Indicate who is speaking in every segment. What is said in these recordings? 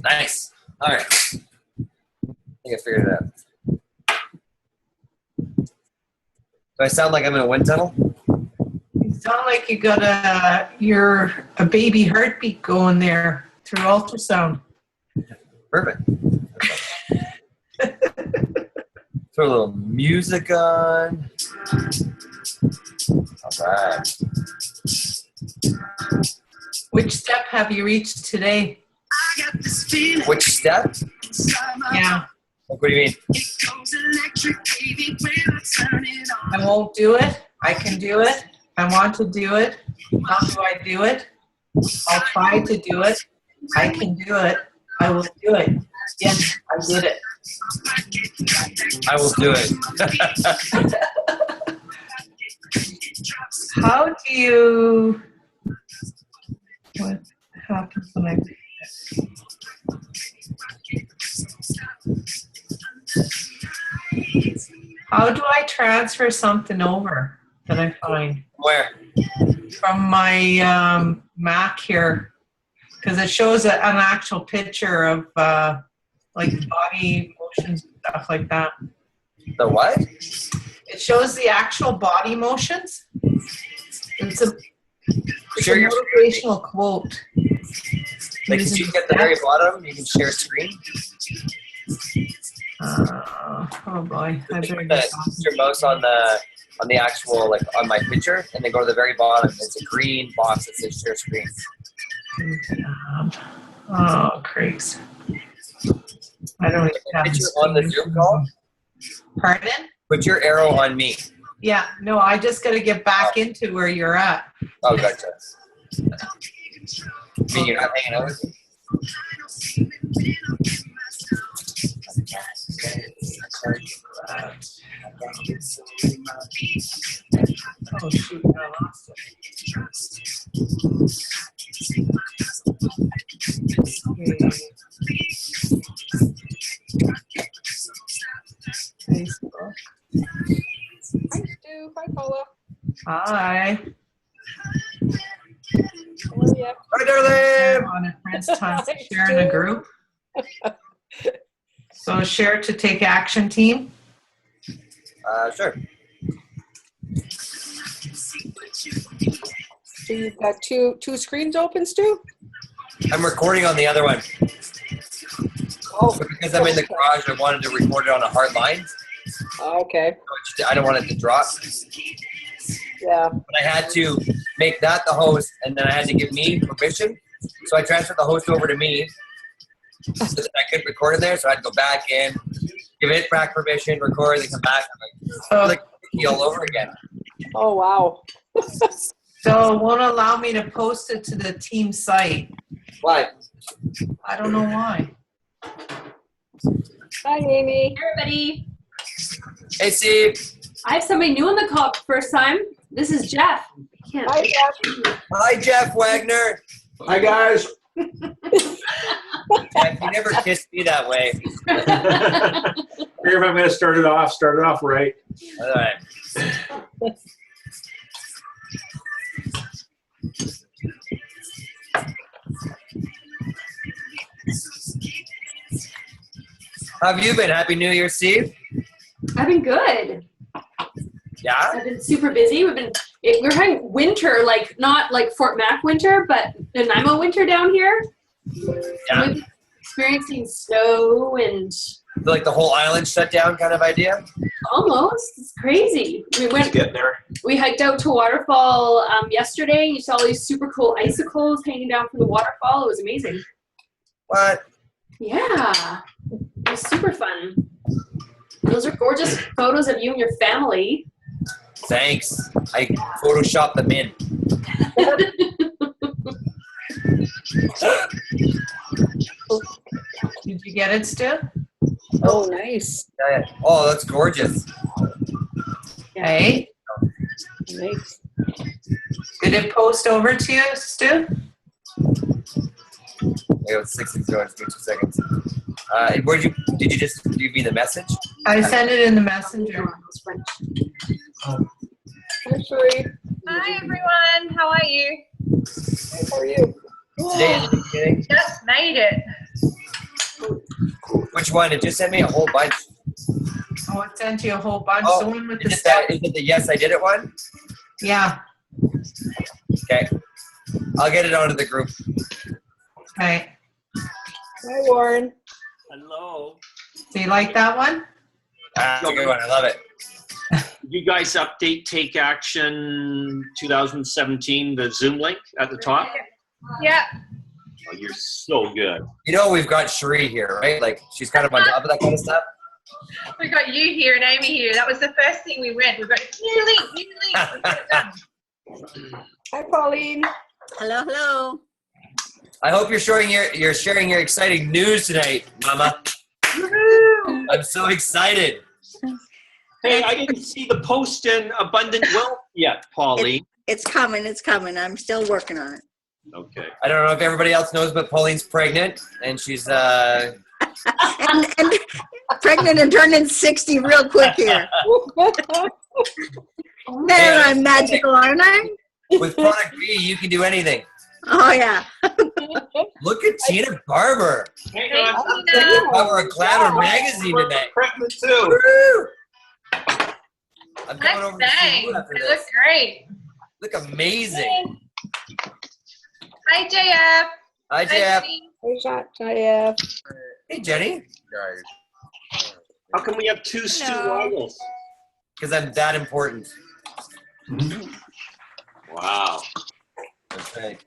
Speaker 1: Nice. All right. I think I figured it out. Do I sound like I'm in a wind tunnel?
Speaker 2: You sound like you got a baby heartbeat going there through ultrasound.
Speaker 1: Perfect. Throw a little music on. All right.
Speaker 2: Which step have you reached today?
Speaker 1: Which step?
Speaker 2: Yeah.
Speaker 1: Like, what do you mean?
Speaker 2: I won't do it. I can do it. I want to do it. How do I do it? I'll try to do it. I can do it. I will do it. Yes, I did it.
Speaker 1: I will do it.
Speaker 2: How do you... What happens when I... How do I transfer something over that I find?
Speaker 1: Where?
Speaker 2: From my Mac here, because it shows an actual picture of like body motions and stuff like that.
Speaker 1: The what?
Speaker 2: It shows the actual body motions. It's a motivational quote.
Speaker 1: Like, if you get at the very bottom, you can share screen.
Speaker 2: Oh boy! I better
Speaker 1: Put
Speaker 2: get
Speaker 1: your mouse on the actual, like, on my picture, and then go to the very bottom. It's a green box that says share screen.
Speaker 2: Oh, creaks! I don't even have
Speaker 1: Picture on the Zoom call.
Speaker 2: Pardon?
Speaker 1: Put your arrow on me.
Speaker 2: Yeah, no, I just got to get back into where you're at.
Speaker 1: Oh, gotcha. I mean, you're not hanging out with me?
Speaker 2: Oh shoot, I lost it. Facebook.
Speaker 3: Hi, Stu. Hi, Paula.
Speaker 2: Hi.
Speaker 3: How are you?
Speaker 1: Hi, darling.
Speaker 2: On a friend's time to share in a group. So share to take action team.
Speaker 1: Sure.
Speaker 3: So you've got two screens open, Stu?
Speaker 1: I'm recording on the other one.
Speaker 3: Oh,
Speaker 1: But because I'm in the garage, I wanted to record it on a hard line.
Speaker 3: okay.
Speaker 1: I don't want it to drop.
Speaker 3: Yeah.
Speaker 1: But I had to make that the host, and then I had to give me permission. So I transferred the host over to me so that I could record it there. So I had to go back in, give it back permission, record, then come back. I'm like all over again.
Speaker 3: Oh, wow.
Speaker 2: So it won't allow me to post it to the team site.
Speaker 1: Why?
Speaker 2: I don't know why.
Speaker 3: Hi, Amy.
Speaker 4: Hey, everybody.
Speaker 1: Hey, Steve.
Speaker 4: I have somebody new on the call for the first time. This is Jeff.
Speaker 3: Hi, Jeff.
Speaker 1: Hi, Jeff Wagner.
Speaker 5: Hi, guys.
Speaker 1: Jeff, you never kissed me that way.
Speaker 5: Here, if I'm going to start it off right.
Speaker 1: All right. How have you been? Happy New Year, Steve.
Speaker 4: I've been good.
Speaker 1: Yeah?
Speaker 4: I've been super busy. We're having winter, like not like Fort Mac winter, but Nanaimo winter down here.
Speaker 1: Yeah.
Speaker 4: We've been experiencing snow and
Speaker 1: Like the whole island shut down kind of idea?
Speaker 4: almost. It's crazy.
Speaker 5: Getting there.
Speaker 4: We hiked out to a waterfall yesterday. You saw all these super cool icicles hanging down from the waterfall. It was amazing.
Speaker 1: What?
Speaker 4: Yeah. It was super fun. Those are gorgeous photos of you and your family.
Speaker 1: Thanks. I photoshopped them in.
Speaker 2: Did you get it, Stu?
Speaker 3: Oh, nice.
Speaker 1: Oh, that's gorgeous.
Speaker 2: Okay.
Speaker 3: Nice.
Speaker 2: Did it post over to you, Stu?
Speaker 1: I got 60 seconds. Give me 2 seconds. Did you just leave me the message?
Speaker 2: I sent it in the messenger.
Speaker 3: Hi, Sheree.
Speaker 6: Hi everyone, how are you?
Speaker 3: How are you?
Speaker 1: Today is the beginning.
Speaker 6: Just made it.
Speaker 1: Which one? It just sent me a whole bunch.
Speaker 2: Oh, it sent you a whole bunch.
Speaker 1: Oh,
Speaker 2: The one with the
Speaker 1: Is it,
Speaker 2: step.
Speaker 1: is it the yes I did it one?
Speaker 2: Yeah.
Speaker 1: Okay. I'll get it onto the group.
Speaker 2: Okay.
Speaker 3: Hi, Warren.
Speaker 7: Hello.
Speaker 2: Do you like that one?
Speaker 1: That's a good one. I love it.
Speaker 7: Did you guys update Take Action 2017, the Zoom link at the top?
Speaker 6: Yeah,
Speaker 7: Oh, you're so good.
Speaker 1: You know, we've got Cherie here, right? Like, she's kind of on top of that kind of stuff.
Speaker 6: we got you here and Amy here. That was the first thing we read. We got new link, new link. We got it done.
Speaker 3: Hi, Pauline.
Speaker 8: Hello, hello.
Speaker 1: I hope you're sharing your exciting news tonight, Mama.
Speaker 6: Woohoo!
Speaker 1: I'm so excited.
Speaker 7: Hey, I didn't see the post in Abundant Wealth yet, Pauline.
Speaker 8: It's coming, it's coming. I'm still working on it.
Speaker 7: Okay.
Speaker 1: I don't know if everybody else knows, but Pauline's pregnant, and she's
Speaker 8: And pregnant and turning 60 real quick here. There, I'm magical, aren't I?
Speaker 1: with Product B, you can do anything.
Speaker 8: Oh, yeah.
Speaker 1: Look at Tina Barber.
Speaker 7: Hang
Speaker 6: Thank
Speaker 7: on.
Speaker 6: you, Tina.
Speaker 1: Cover of Glamour magazine today.
Speaker 7: Pregnant too.
Speaker 1: Woo! I'm going over to see
Speaker 6: Thanks.
Speaker 1: you after
Speaker 6: They
Speaker 1: this.
Speaker 6: look great.
Speaker 1: Look amazing.
Speaker 6: Hi, JF.
Speaker 1: Hi, Jeff.
Speaker 6: Jenny.
Speaker 3: Hey, Shot. Hi,
Speaker 1: Hey, Jenny.
Speaker 7: How come we have two Stu
Speaker 8: Hello.
Speaker 7: Waggles?
Speaker 1: Because I'm that important.
Speaker 7: Wow.
Speaker 1: That's right.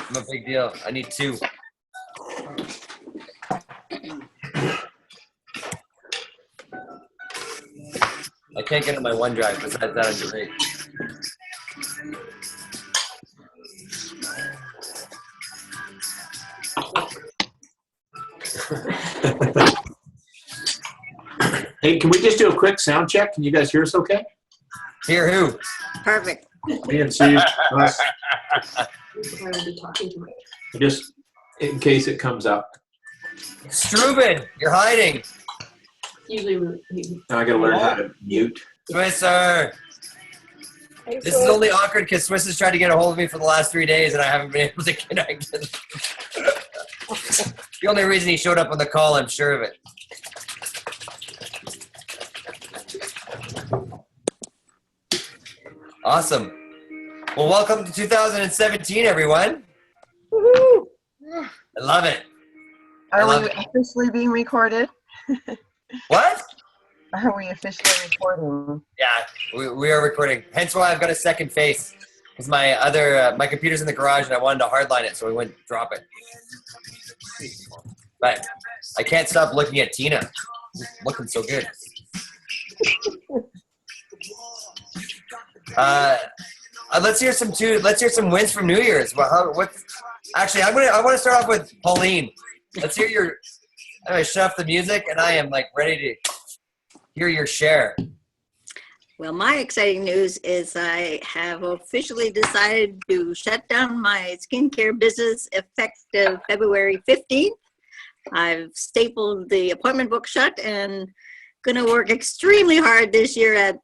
Speaker 1: I'm a big deal. I need two. I can't get on my OneDrive. Besides that, I'm great.
Speaker 5: Hey, can we just do a quick sound check? Can you guys hear us okay?
Speaker 1: Here, who?
Speaker 8: Perfect.
Speaker 5: Me and Steve, us,
Speaker 4: I will be talking to my.
Speaker 5: just in case it comes up.
Speaker 1: Struben, you're hiding.
Speaker 4: Usually,
Speaker 5: Now I gotta learn how to mute.
Speaker 1: Swisser.
Speaker 3: Hey,
Speaker 1: This is only awkward because Swiss has tried to get a hold of me for the last 3 days and I haven't been able to connect. The only reason he showed up on the call, I'm sure of it. Awesome. Well, welcome to 2017, everyone.
Speaker 3: Woohoo.
Speaker 1: I love it. I
Speaker 9: Are
Speaker 1: love
Speaker 9: we
Speaker 1: it.
Speaker 9: officially being recorded?
Speaker 1: What?
Speaker 9: Are we officially recording?
Speaker 1: Yeah, we are recording. Hence why I've got a second face. Because my my computer's in the garage and I wanted to hardline it so we wouldn't drop it. But I can't stop looking at Tina. She's looking so good. Let's hear some wins from New Year's. Actually, I want to start off with Pauline. Let's hear your. I'm gonna shut off the music, and I am like ready to hear your share.
Speaker 8: Well, my exciting news is I have officially decided to shut down my skincare business effective February 15th. I've stapled the appointment book shut and going to work extremely hard this year at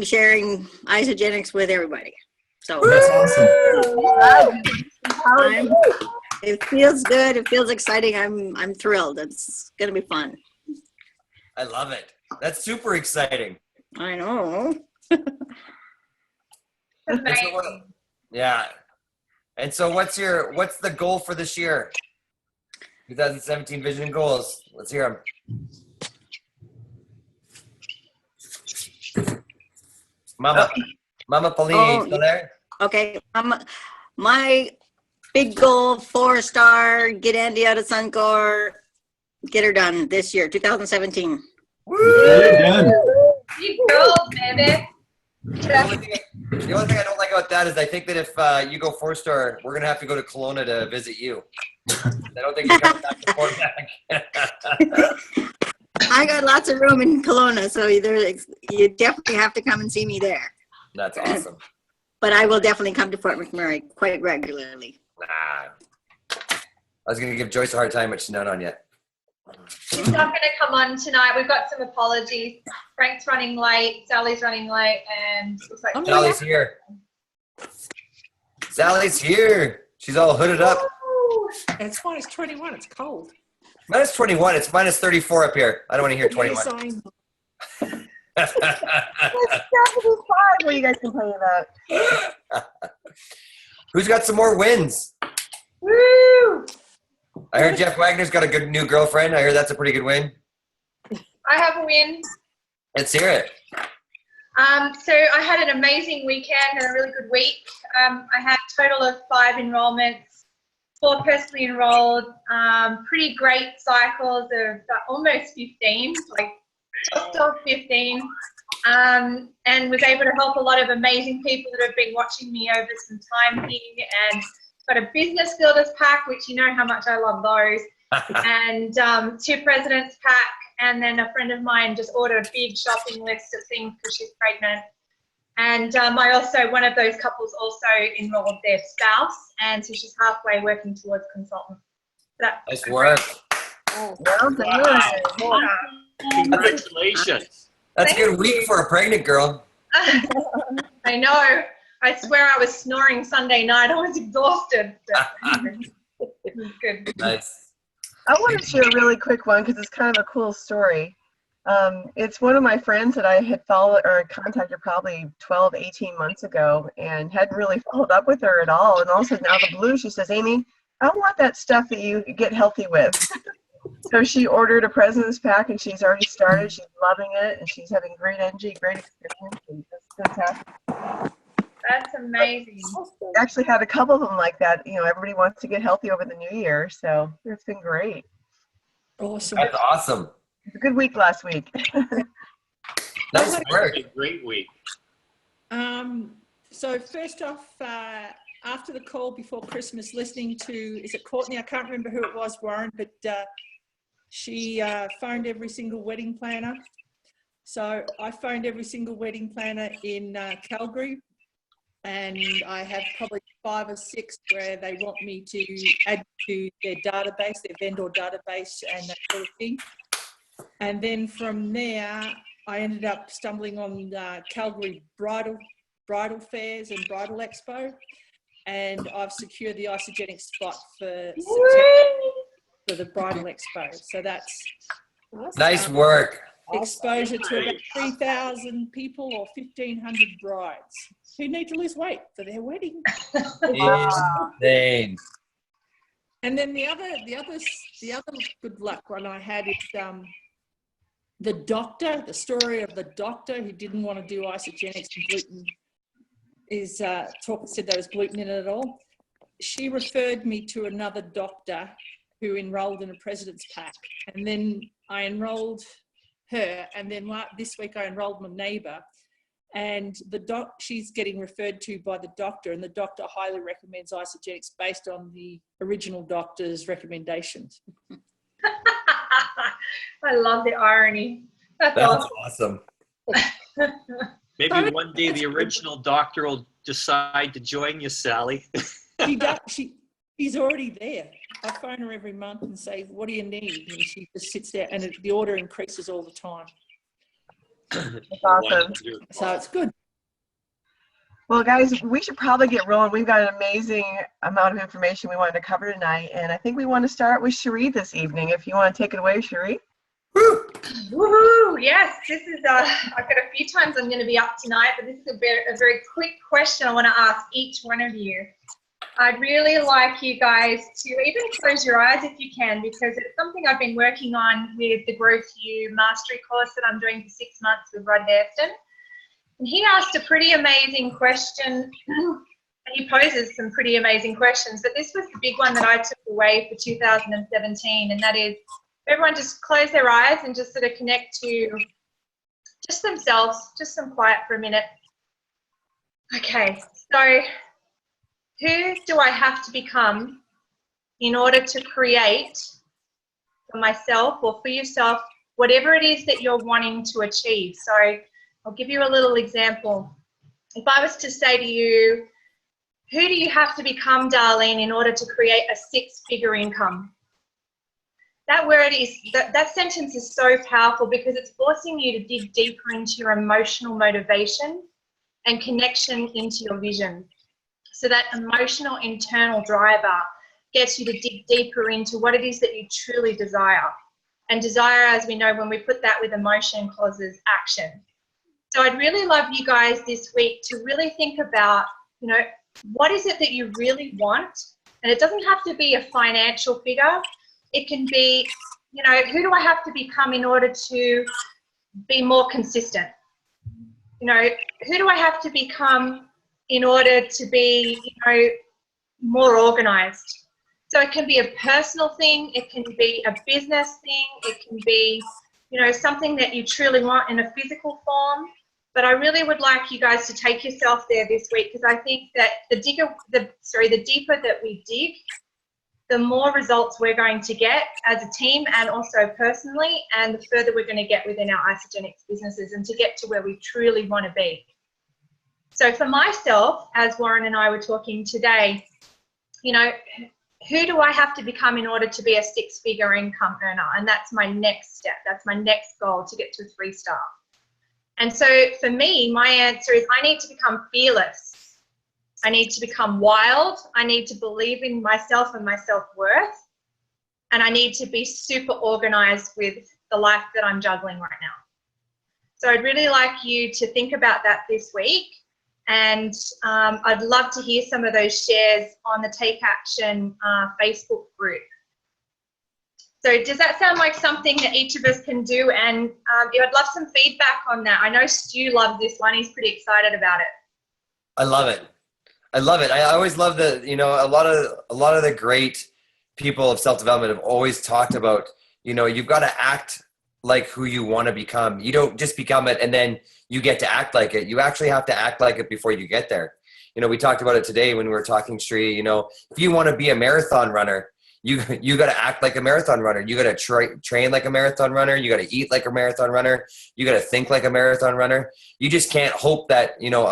Speaker 8: sharing Isogenics with everybody. So
Speaker 1: That's awesome.
Speaker 8: it feels good. It feels exciting. I'm thrilled. It's going to be fun.
Speaker 1: I love it. That's super exciting.
Speaker 8: I know.
Speaker 1: And so yeah. And so what's the goal for this year? 2017 vision and goals. Let's hear them. Mama Pauline,
Speaker 8: Oh,
Speaker 1: you still there?
Speaker 8: Okay. My big goal, 4-star, get Andy out of Suncor, get her done this year, 2017.
Speaker 5: You're done.
Speaker 6: You girls, baby.
Speaker 1: The only thing I don't like about that is I think that if you go 4-star, we're gonna have to go to Kelowna to visit you. I don't think you're coming back to Fort Mac.
Speaker 8: I got lots of room in Kelowna, so you definitely have to come and see me there.
Speaker 1: That's awesome.
Speaker 8: But I will definitely come to Fort McMurray quite regularly.
Speaker 1: Nah. I was going to give Joyce a hard time, but she's not on yet.
Speaker 6: She's not going to come on tonight. We've got some apologies. Frank's running late. Sally's running late, and looks like
Speaker 1: Sally's here. Sally's here. She's all hooded up.
Speaker 10: It's -21. It's cold.
Speaker 1: Minus 21. It's minus 34 up here. I don't want to hear 21.
Speaker 10: Yes, I know.
Speaker 9: It's 75. What are you guys complaining about?
Speaker 1: Who's got some more wins?
Speaker 6: Woo!
Speaker 1: I heard Jeff Wagner's got a good new girlfriend. I heard that's a pretty good win.
Speaker 6: I have a win.
Speaker 1: Let's hear it.
Speaker 6: So I had an amazing weekend and a really good week. I had a total of 5 enrollments, 4 personally enrolled, pretty great cycles of almost 15, like just off 15, and was able to help a lot of amazing people that have been watching me over some time here, and got a business builders pack, which you know how much I love those, and 2 presidents pack. And then a friend of mine just ordered a big shopping list of things because she's pregnant. And I also, one of those couples also enrolled their spouse, and so she's halfway working towards consultant.
Speaker 1: Nice work.
Speaker 9: Well done.
Speaker 7: Congratulations.
Speaker 1: That's a good week for a pregnant girl.
Speaker 6: I know. I swear I was snoring Sunday night. I was exhausted. It was good.
Speaker 1: Nice.
Speaker 9: I want to share a really quick one because it's kind of a cool story. It's one of my friends that I had followed or contacted probably 12, 18 months ago and hadn't really followed up with her at all. And all of a sudden, out of the blue, she says, Amy, I want that stuff that you get healthy with. So she ordered a President's Pack and she's already started. She's loving it and she's having great energy, great experience. And it's fantastic.
Speaker 6: That's amazing.
Speaker 9: We actually had a couple of them like that. You know, everybody wants to get healthy over the new year. So it's been great.
Speaker 10: Awesome.
Speaker 1: That's awesome.
Speaker 9: It's a good week last week.
Speaker 1: Nice work.
Speaker 7: A great week.
Speaker 10: So first off, after the call before Christmas, listening to, is it Courtney? I can't remember who it was, Warren, but she phoned every single wedding planner. So I phoned every single wedding planner in Calgary. And I have probably 5 or 6 where they want me to add to their database, their vendor database and that sort of thing. And then from there, I ended up stumbling on Calgary bridal fairs and bridal expo. And I've secured the Isogenic spot for September for the bridal expo. So that's
Speaker 1: Nice work.
Speaker 10: exposure to about 3,000 people or 1,500 brides who need to lose weight for their wedding.
Speaker 1: Insane.
Speaker 10: And then the other good luck one I had is the story of the doctor who didn't want to do isogenics and gluten said there was gluten in it at all. She referred me to another doctor who enrolled in a President's Pack, and then I enrolled her, and then this week I enrolled my neighbour, and she's getting referred to by the doctor, and the doctor highly recommends Isogenics based on the original doctor's recommendations.
Speaker 6: I love the irony. That's
Speaker 1: That's
Speaker 6: awesome.
Speaker 1: awesome.
Speaker 7: Maybe one day the original doctor will decide to join you, Sally.
Speaker 10: She's already there. I phone her every month and say, what do you need? And she just sits there, and the order increases all the time.
Speaker 9: That's awesome.
Speaker 10: So it's good.
Speaker 9: Well, guys, we should probably get rolling. We've got an amazing amount of information we wanted to cover tonight, and I think we want to start with Cherie this evening. If you want to take it away, Cherie.
Speaker 6: Woohoo! Yes, this is, I've got a few times I'm going to be up tonight, but this is a very quick question I want to ask each one of you. I'd really like you guys to even close your eyes if you can, because it's something I've been working on with the Growth You Mastery course that I'm doing for 6 months with Rod Hairston. And he asked a pretty amazing question. He poses some pretty amazing questions, but this was the big one that I took away for 2017, and that is, everyone just close their eyes and just sort of connect to just themselves, just some quiet for a minute. Okay, so who do I have to become in order to create for myself or for yourself whatever it is that you're wanting to achieve? So I'll give you a little example. If I was to say to you, who do you have to become, Darlene, in order to create a six-figure income? That word is, that sentence is so powerful because it's forcing you to dig deeper into your emotional motivation and connection into your vision. So that emotional internal driver gets you to dig deeper into what it is that you truly desire. And desire, as we know, when we put that with emotion, causes action. So I'd really love you guys this week to really think about, you know, what is it that you really want? And it doesn't have to be a financial figure. It can be, you know, who do I have to become in order to be more consistent? You know, who do I have to become in order to be, you know, more organized? So it can be a personal thing, it can be a business thing, it can be, you know, something that you truly want in a physical form. But I really would like you guys to take yourself there this week, because I think that the deeper that we dig, the more results we're going to get as a team and also personally, and the further we're going to get within our Isagenix businesses and to get to where we truly want to be. So for myself, as Warren and I were talking today, you know, who do I have to become in order to be a six-figure income earner? And that's my next step. That's my next goal, to get to a 3-star. And so for me, my answer is I need to become fearless. I need to become wild. I need to believe in myself and my self-worth. And I need to be super organized with the life that I'm juggling right now. So I'd really like you to think about that this week. And I'd love to hear some of those shares on the Take Action Facebook group. So does that sound like something that each of us can do? And I'd love some feedback on that. I know Stu loves this one. He's pretty excited about it.
Speaker 1: I love it. I love it. I always love the, you know, a lot of the great people of self-development have always talked about, you know, you've got to act like who you want to become. You don't just become it and then you get to act like it. You actually have to act like it before you get there. You know, we talked about it today when we were talking, Sri. You know, if you want to be a marathon runner, you got to act like a marathon runner. You got to train like a marathon runner. You got to eat like a marathon runner. You got to think like a marathon runner. You just can't hope that, you know,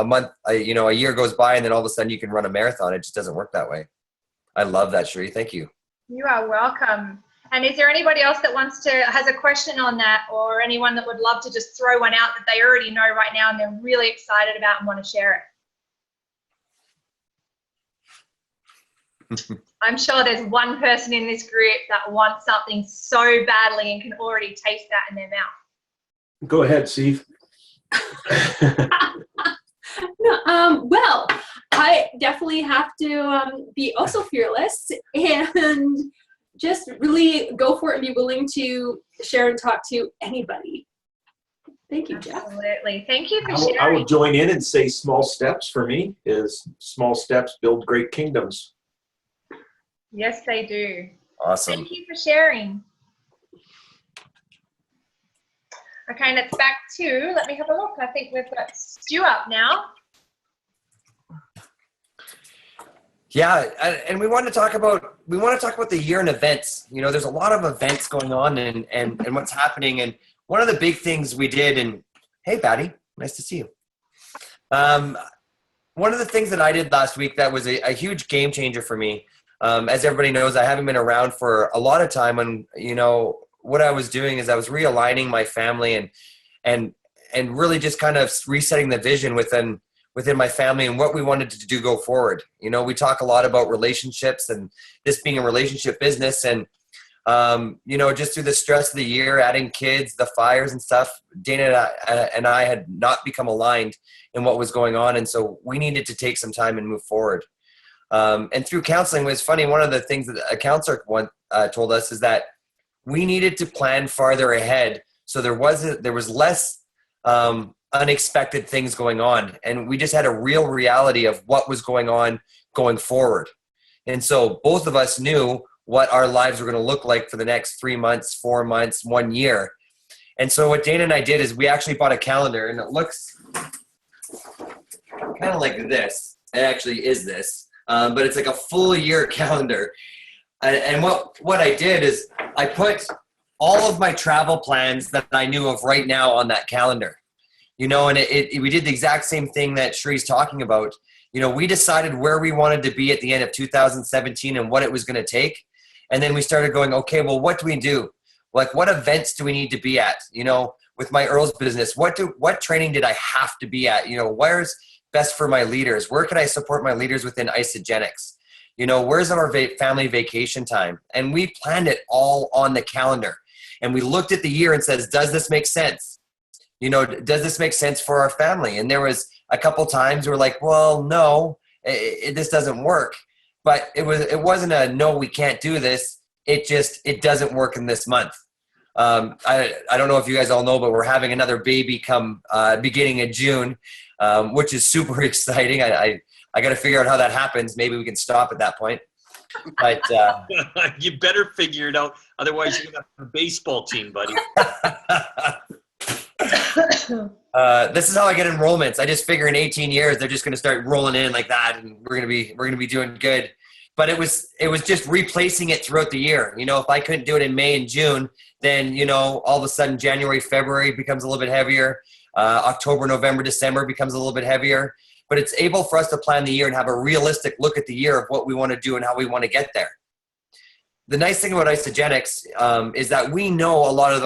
Speaker 1: a year goes by and then all of a sudden you can run a marathon. It just doesn't work that way. I love that, Sri. Thank you.
Speaker 6: You are welcome. And is there anybody else that has a question on that, or anyone that would love to just throw one out that they already know right now and they're really excited about and want to share it? I'm sure there's one person in this group that wants something so badly and can already taste that in their mouth.
Speaker 5: Go ahead, Steve.
Speaker 4: Well, I definitely have to be also fearless and just really go for it and be willing to share and talk to anybody. Thank you, Jeff.
Speaker 6: Absolutely. Thank you for
Speaker 5: I
Speaker 6: sharing.
Speaker 5: will join in and say small steps for me is small steps build great kingdoms.
Speaker 6: Yes, they do.
Speaker 1: Awesome.
Speaker 6: Thank you for sharing. Okay, and it's back to, let me have a look. I think we've got Stu up now.
Speaker 1: Yeah, and we want to talk about the year in events. You know, there's a lot of events going on and what's happening. And one of the big things we did, and hey, Patty, nice to see you. One of the things that I did last week that was a huge game changer for me. As everybody knows, I haven't been around for a lot of time, and you know what I was doing is I was realigning my family and really just kind of resetting the vision within my family and what we wanted to do go forward. You know, we talk a lot about relationships and this being a relationship business, and you know, just through the stress of the year, adding kids, the fires and stuff, Dana and I had not become aligned in what was going on, and so we needed to take some time and move forward. And through counseling, it was funny. One of the things that a counselor told us is that we needed to plan farther ahead, so there was less unexpected things going on, and we just had a real reality of what was going on going forward. And so both of us knew what our lives were going to look like for the next 3 months, 4 months, 1 year. And so what Dana and I did is we actually bought a calendar, and it looks kind of like this. It actually is this. But it's like a full year calendar. And what I did is I put all of my travel plans that I knew of right now on that calendar. You know, and we did the exact same thing that Shree's talking about. we decided where we wanted to be at the end of 2017 and what it was going to take. And then we started going, okay, well, what do we do? Like, what events do we need to be at? With my Earl's business, what training did I have to be at? Where's best for my leaders? Where can I support my leaders within Isagenix? Where's our family vacation time? And we planned it all on the calendar. And we looked at the year and says, does this make sense? Does this make sense for our family? And there was a couple times we're like, well, no, this doesn't work. But it wasn't a no, we can't do this. It doesn't work in this month. I don't know if you guys all know, but we're having another baby come beginning in June, which is super exciting. I got to figure out how that happens. Maybe we can stop at that point. But
Speaker 7: you better figure it out. Otherwise, you're going to have a baseball team, buddy.
Speaker 1: This is how I get enrollments. I just figure in 18 years they're just going to start rolling in like that, and we're going to be doing good. But it was just replacing it throughout the year. If I couldn't do it in May and June, then all of a sudden January, February becomes a little bit heavier. October, November, December becomes a little bit heavier. But it's able for us to plan the year and have a realistic look at the year of what we want to do and how we want to get there. The nice thing about Isagenix is that we know a lot of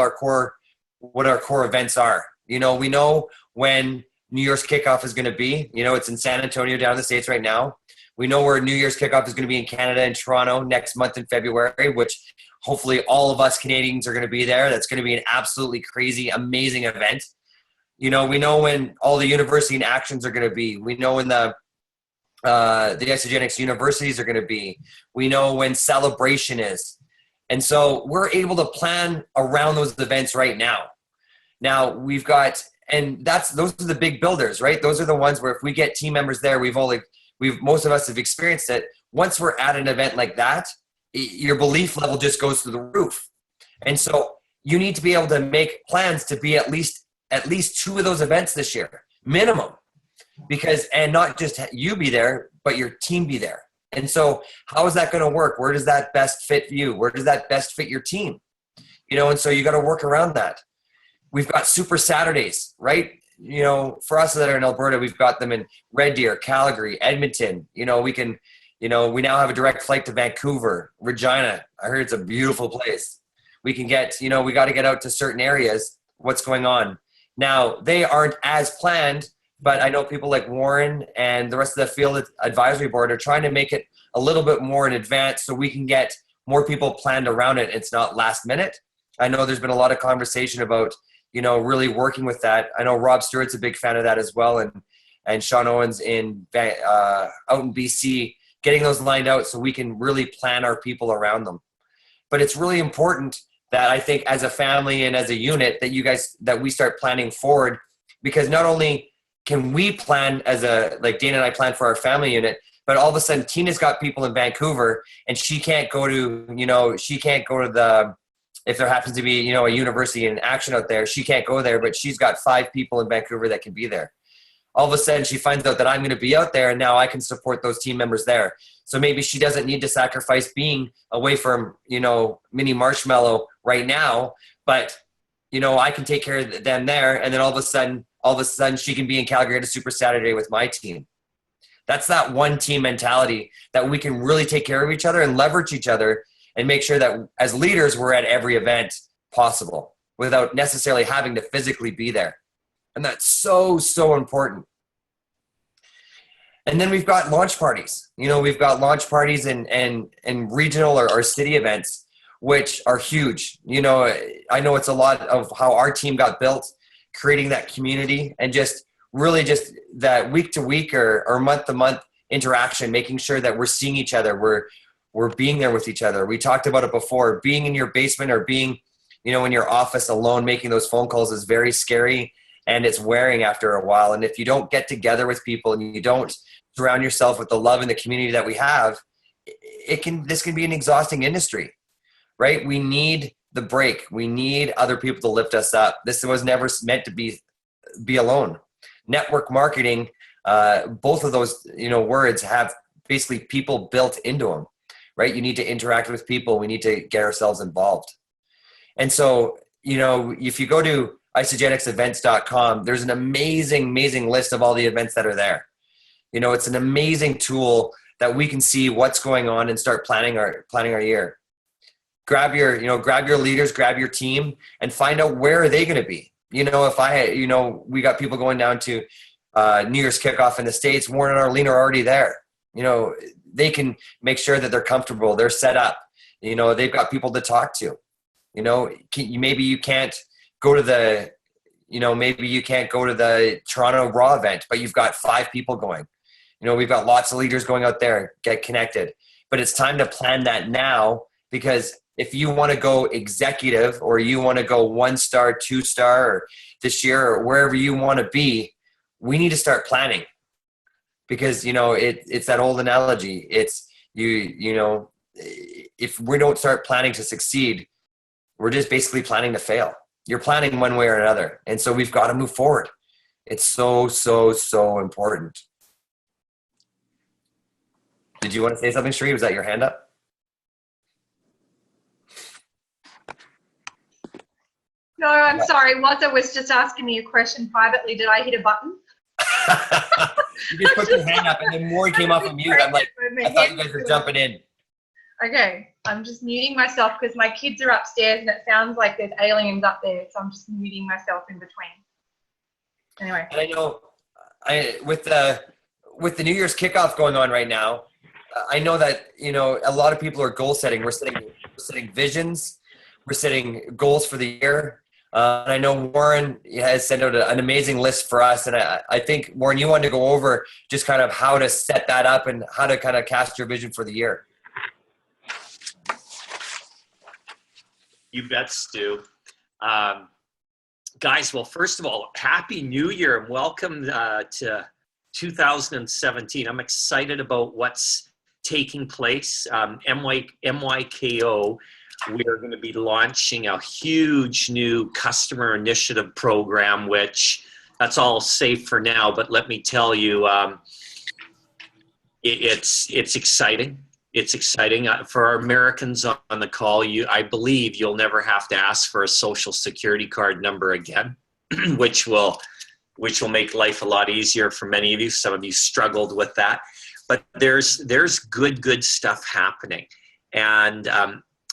Speaker 1: what our core events are. We know when New Year's kickoff is going to be. It's in San Antonio down in the States right now. We know where New Year's kickoff is going to be in Canada and Toronto next month in February, which hopefully all of us Canadians are going to be there. That's going to be an absolutely crazy, amazing event. We know when all the university and actions are going to be. We know when the Isagenix universities are going to be. We know when celebration is. And so we're able to plan around those events right now. Now we've got, and those are the big builders, right? Those are the ones where if we get team members there, most of us have experienced it. Once we're at an event like that, your belief level just goes through the roof. And so you need to be able to make plans to be at least 2 of those events this year, minimum, and not just you be there, but your team be there. And so how is that going to work? Where does that best fit you? Where does that best fit your team? And so you got to work around that. We've got Super Saturdays, right? For us that are in Alberta, we've got them in Red Deer, Calgary, Edmonton. We now have a direct flight to Vancouver, Regina. I heard it's a beautiful place. We can get, we got to get out to certain areas. What's going on? Now, they aren't as planned, but I know people like Warren and the rest of the field advisory board are trying to make it a little bit more in advance so we can get more people planned around it. It's not last minute. I know there's been a lot of conversation about, really working with that. I know Rob Stewart's a big fan of that as well. And Sean Owens out in BC, getting those lined out so we can really plan our people around them. But it's really important that I think as a family and as a unit that we start planning forward, because not only can we plan like Dana and I plan for our family unit, but all of a sudden Tina's got people in Vancouver and she can't go to if there happens to be, a university in action out there, she can't go there, but she's got 5 people in Vancouver that can be there. All of a sudden she finds out that I'm going to be out there and now I can support those team members there. So maybe she doesn't need to sacrifice being away from, Mini Marshmallow right now, but, I can take care of them there. And then all of a sudden she can be in Calgary at a Super Saturday with my team. That's that one team mentality that we can really take care of each other and leverage each other and make sure that as leaders, we're at every event possible without necessarily having to physically be there. And that's so, so important. And then we've got launch parties. We've got launch parties and regional or city events, which are huge. I know it's a lot of how our team got built, creating that community and just that week to week or month to month interaction, making sure that we're seeing each other. We're being there with each other. We talked about it before. Being in your basement or being, in your office alone, making those phone calls is very scary and it's wearing after a while. And if you don't get together with people and you don't surround yourself with the love and the community that we have, this can be an exhausting industry, right? We need the break. We need other people to lift us up. This was never meant to be alone. Network marketing, both of those, words have basically people built into them. Right? You need to interact with people. We need to get ourselves involved. And so, if you go to isagenixevents.com, there's an amazing, amazing list of all the events that are there. You know, it's an amazing tool that we can see what's going on and start planning our year. Grab your leaders, grab your team, and find out where are they going to be. You know, we got people going down to New Year's kickoff in the States. Warren and Arlene are already there. You know, they can make sure that they're comfortable, they're set up. You know, they've got people to talk to. You know, maybe you can't go to the Toronto Raw event, but you've got 5 people going. You know, we've got lots of leaders going out there, get connected. But it's time to plan that now, because if you want to go executive or you want to go 1-star, 2-star, or this year or wherever you want to be, we need to start planning. Because, you know, it's that old analogy. It's you know, if we don't start planning to succeed, we're just basically planning to fail. You're planning one way or another. And so we've got to move forward. It's so, so, so important. Did you want to say something, Sheree? Was that your hand up?
Speaker 6: No, I'm sorry. Walter was just asking me a question privately. Did I hit a button?
Speaker 1: You just put your hand up and then Maury came off of mute. I'm like, I thought you guys were jumping in.
Speaker 6: Okay, I'm just muting myself because my kids are upstairs and it sounds like there's aliens up there. So I'm just muting myself in between. Anyway.
Speaker 1: And I know with the New Year's kickoff going on right now, I know that, you know, a lot of people are goal setting. We're setting visions. We're setting goals for the year. And I know Warren has sent out an amazing list for us. And I think, Warren, you wanted to go over just kind of how to set that up and how to kind of cast your vision for the year.
Speaker 7: You bet, Stu. Guys, well, first of all, Happy New Year and welcome to 2017. I'm excited about what's taking place. MYKO, we are going to be launching a huge new customer initiative program, which that's all safe for now. But let me tell you, it's exciting. It's exciting for our Americans on the call. I believe you'll never have to ask for a social security card number again, which will make life a lot easier for many of you. Some of you struggled with that, but there's good stuff happening. And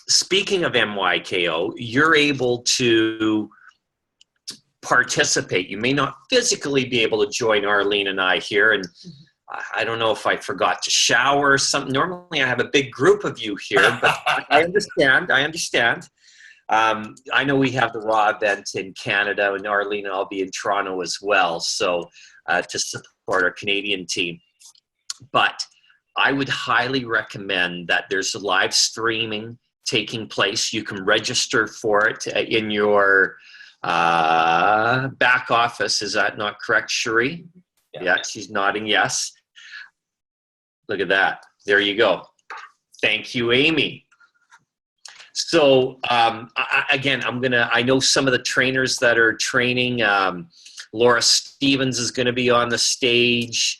Speaker 7: speaking of MYKO, you're able to participate. You may not physically be able to join Arlene and I here, and I don't know if I forgot to shower or something. Normally I have a big group of you here, but I understand. I know we have the Raw event in Canada, and Arlene and I'll be in Toronto as well, so to support our Canadian team. But I would highly recommend that there's a live streaming taking place. You can register for it in your back office. Is that not correct, Sheree? Yeah, she's nodding yes. Look at that. There you go. Thank you, Amy. So I know some of the trainers that are training. Laura Stevens is going to be on the stage.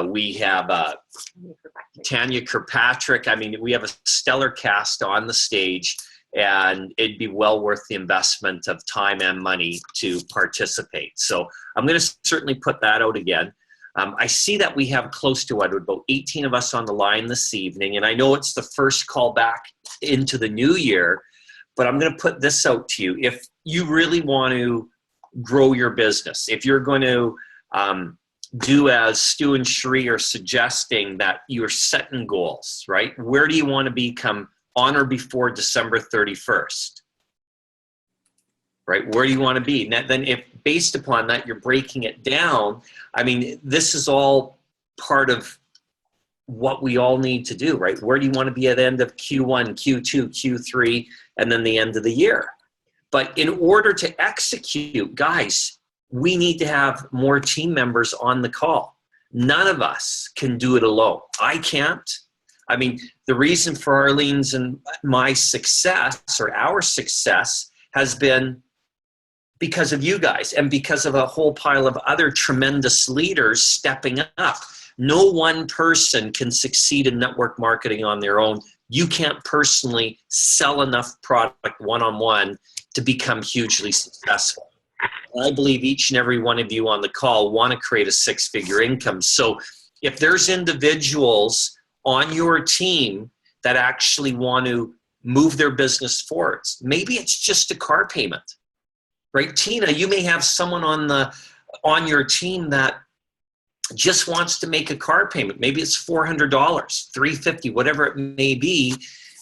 Speaker 7: We have Tanya Kirkpatrick. I mean, we have a stellar cast on the stage, and it'd be well worth the investment of time and money to participate. So I'm going to certainly put that out again. I see that we have close to about 18 of us on the line this evening, and I know it's the first call back into the new year, but I'm going to put this out to you. If you really want to grow your business, if you're going to do as Stu and Sheree are suggesting, that you're setting goals, right? Where do you want to become on or before December 31st? Right? Where do you want to be? And then if based upon that, you're breaking it down, I mean, this is all part of what we all need to do, right? Where do you want to be at the end of Q1, Q2, Q3, and then the end of the year? But in order to execute, guys, we need to have more team members on the call. None of us can do it alone. I can't. I mean, the reason for Arlene's and my success, or our success, has been because of you guys and because of a whole pile of other tremendous leaders stepping up. No one person can succeed in network marketing on their own. You can't personally sell enough product one-on-one to become hugely successful. I believe each and every one of you on the call want to create a 6-figure income. So If there's individuals on your team that actually want to move their business forwards, maybe it's just a car payment, right? Tina, you may have someone on your team that just wants to make a car payment. Maybe it's $400, $350, whatever it may be.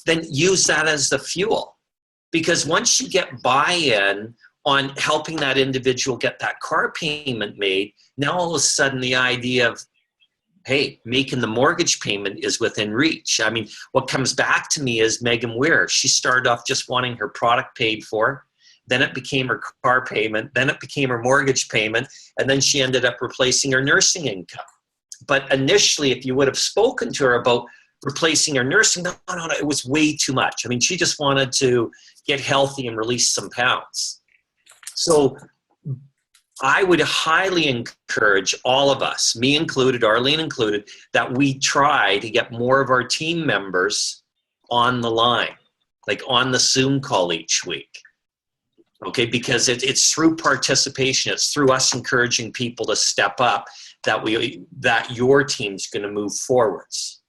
Speaker 7: Then use that as the fuel. Because once you get buy-in on helping that individual get that car payment made, now all of a sudden the idea of, hey, making the mortgage payment is within reach. I mean, what comes back to me is Megan Weir. She started off just wanting her product paid for. Then it became her car payment. Then it became her mortgage payment. And then she ended up replacing her nursing income. But initially, if you would have spoken to her about replacing her nursing, no, it was way too much. I mean, she just wanted to get healthy and release some pounds. So I would highly encourage all of us, me included, Arlene included, that we try to get more of our team members on the line, like on the Zoom call each week. Okay, because it's through participation, it's through us encouraging people to step up that your team's going to move forwards.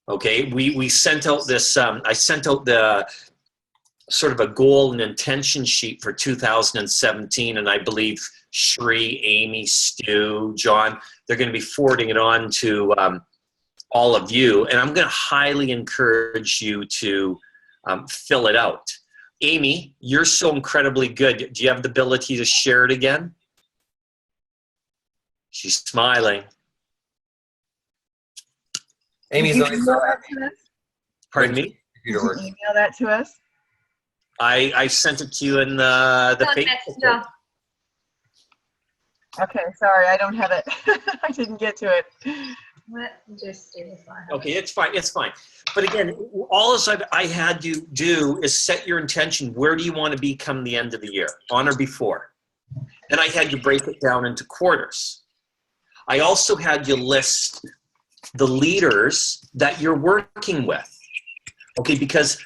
Speaker 7: Okay, we sent out this, I sent out the sort of a goal and intention sheet for 2017, and I believe Sheree, Amy, Stu, John, they're going to be forwarding it on to all of you, and I'm going to highly encourage you to fill it out. Amy, you're so incredibly good. Do you have the ability to share it again? She's smiling.
Speaker 1: Amy's
Speaker 9: Did you
Speaker 1: always
Speaker 9: email
Speaker 1: so
Speaker 9: that
Speaker 1: happy.
Speaker 9: to us?
Speaker 7: Pardon me?
Speaker 9: Did
Speaker 1: Computer
Speaker 9: you
Speaker 1: works.
Speaker 9: email that to us?
Speaker 7: I sent it to you in the
Speaker 6: On
Speaker 7: Facebook.
Speaker 6: Messenger.
Speaker 9: Okay, sorry, I don't have it. I didn't get to it.
Speaker 6: Let me just see if I have
Speaker 7: Okay, it's fine. It's fine. But again, all I had you do is set your intention. Where do you want to be come the end of the year, on or before? Then I had you break it down into quarters. I also had you list the leaders that you're working with. Okay, because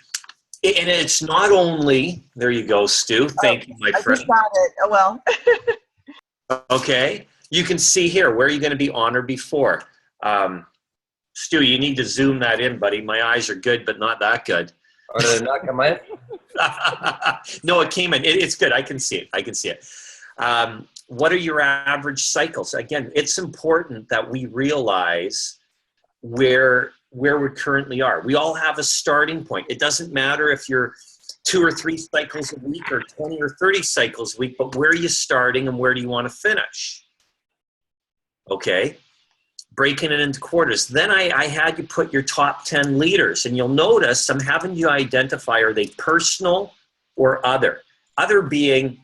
Speaker 7: and it's not only, there you go, Stu. Thank you, my
Speaker 9: I
Speaker 7: friend.
Speaker 9: just got it. Oh, well.
Speaker 7: Okay, you can see here, where are you going to be on or before? Stu, you need to zoom that in, buddy. My eyes are good, but not that good.
Speaker 1: Or did it not come in?
Speaker 7: No, it came in. It's good. I can see it. I can see it. What are your average cycles? Again, it's important that we realize where we currently are. We all have a starting point. It doesn't matter if you're 2 or 3 cycles a week or 20 or 30 cycles a week, but where are you starting and where do you want to finish? Okay, breaking it into quarters. Then I had you put your top 10 leaders, and you'll notice I'm having you identify, are they personal or other? Other being,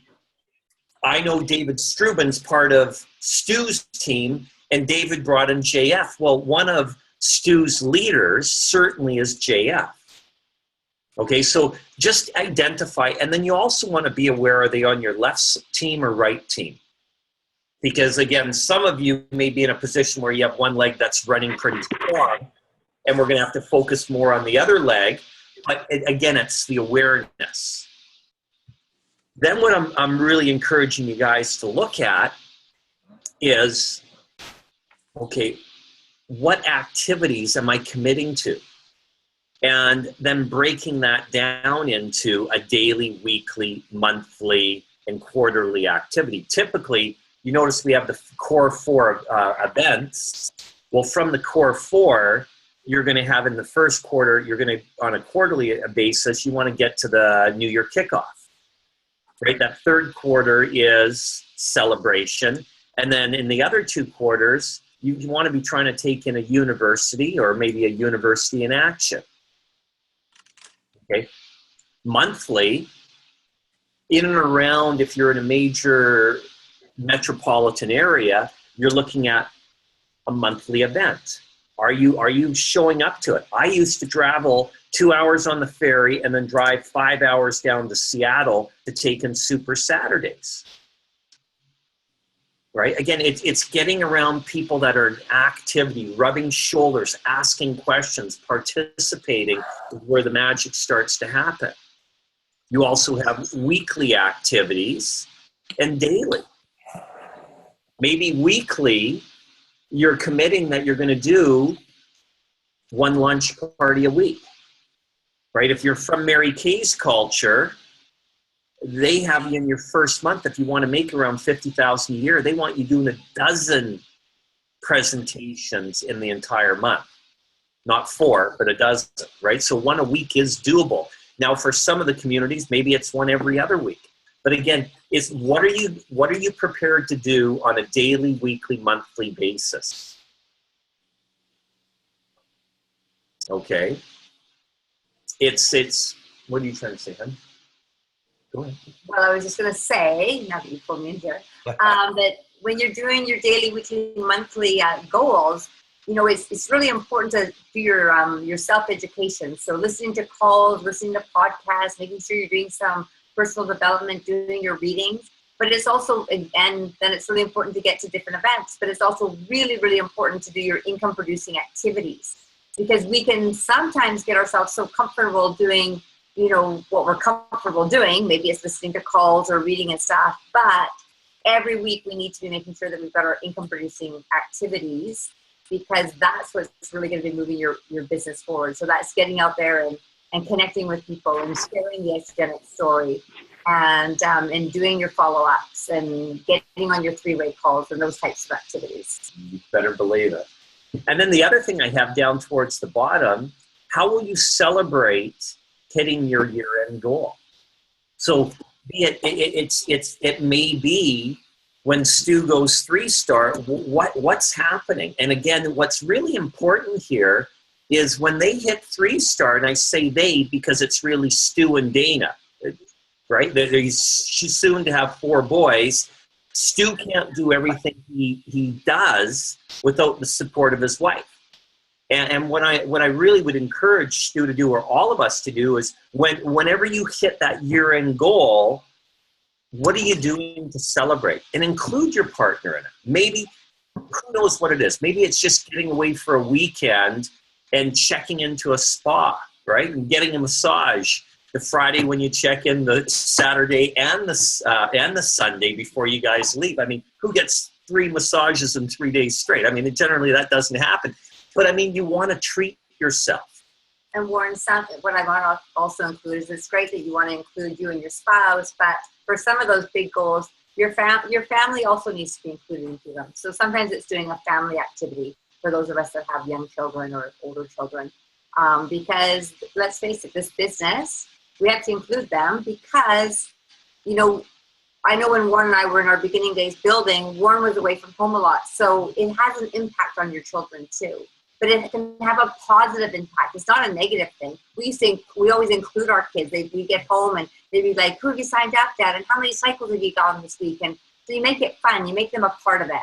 Speaker 7: I know David Strubin's part of Stu's team, and David brought in JF. Well, one of Stu's leaders certainly is JF. Okay, so just identify, and then you also want to be aware, are they on your left team or right team? Because again, some of you may be in a position where you have one leg that's running pretty strong, and we're going to have to focus more on the other leg. But again, it's the awareness. Then what I'm really encouraging you guys to look at is, okay, what activities am I committing to? And then breaking that down into a daily, weekly, monthly, and quarterly activity. Typically, you notice we have the core 4 events. Well, from the core 4, you're going to have in the first quarter, you're going to, on a quarterly basis, you want to get to the New Year kickoff. Right? That third quarter is celebration. And then in the other 2 quarters, you want to be trying to take in a university or maybe a university in action. Okay. Monthly, in and around, if you're in a major metropolitan area, you're looking at a monthly event. Are you showing up to it? I used to travel 2 hours on the ferry and then drive 5 hours down to Seattle to take in Super Saturdays. Right? Again, it's getting around people that are in activity, rubbing shoulders, asking questions, participating is where the magic starts to happen. You also have weekly activities and daily. Maybe weekly, you're committing that you're going to do one lunch party a week, right? If you're from Mary Kay's culture, they have you in your first month. If you want to make around 50,000 a year, they want you doing 12 presentations in the entire month. Not 4, but 12, right? So 1 a week is doable. Now, for some of the communities, maybe it's 1 every other week. But again, what are you prepared to do on a daily, weekly, monthly basis? Okay. It's what are you trying to say, hon? Go ahead.
Speaker 11: Well, I was just going to say, now that you pulled me in here, that when you're doing your daily, weekly, monthly goals, you know, it's really important to do your self-education. So listening to calls, listening to podcasts, making sure you're doing some personal development, doing your readings. But it's also, and then it's really important to get to different events, but it's also really, really important to do your income producing activities, because we can sometimes get ourselves so comfortable doing, you know, what we're comfortable doing. Maybe it's listening to calls or reading and stuff, but every week we need to be making sure that we've got our income producing activities, because that's what's really going to be moving your business forward. So that's getting out there and connecting with people and sharing the Exogenic story, and doing your follow-ups and getting on your 3-way calls and those types of activities.
Speaker 7: You better believe it. And then the other thing I have down towards the bottom, how will you celebrate hitting your year-end goal? So it may be when Stu goes 3-star, what's happening? And again, what's really important here is when they hit 3-star, and I say they because it's really Stu and Dana, right? She's soon to have 4 boys. Stu can't do everything he does without the support of his wife. And what I really would encourage Stu to do, or all of us to do, is whenever you hit that year-end goal, what are you doing to celebrate? And include your partner in it. Maybe, who knows what it is? Maybe it's just getting away for a weekend and checking into a spa, right? And getting a massage the Friday when you check in, the Saturday and the Sunday before you guys leave. I mean, who gets 3 massages in 3 days straight? I mean, generally that doesn't happen. But I mean, you want to treat yourself.
Speaker 11: And Warren, what I want to also include is it's great that you want to include you and your spouse, but for some of those big goals, your family also needs to be included into them. So sometimes it's doing a family activity for those of us that have young children or older children. Because let's face it, this business, we have to include them because, you know, I know when Warren and I were in our beginning days building, Warren was away from home a lot. So it has an impact on your children too. But it can have a positive impact. It's not a negative thing. We always include our kids. We get home and they'd be like, who have you signed up, Dad? And how many cycles have you gone this week? And so you make it fun. You make them a part of it.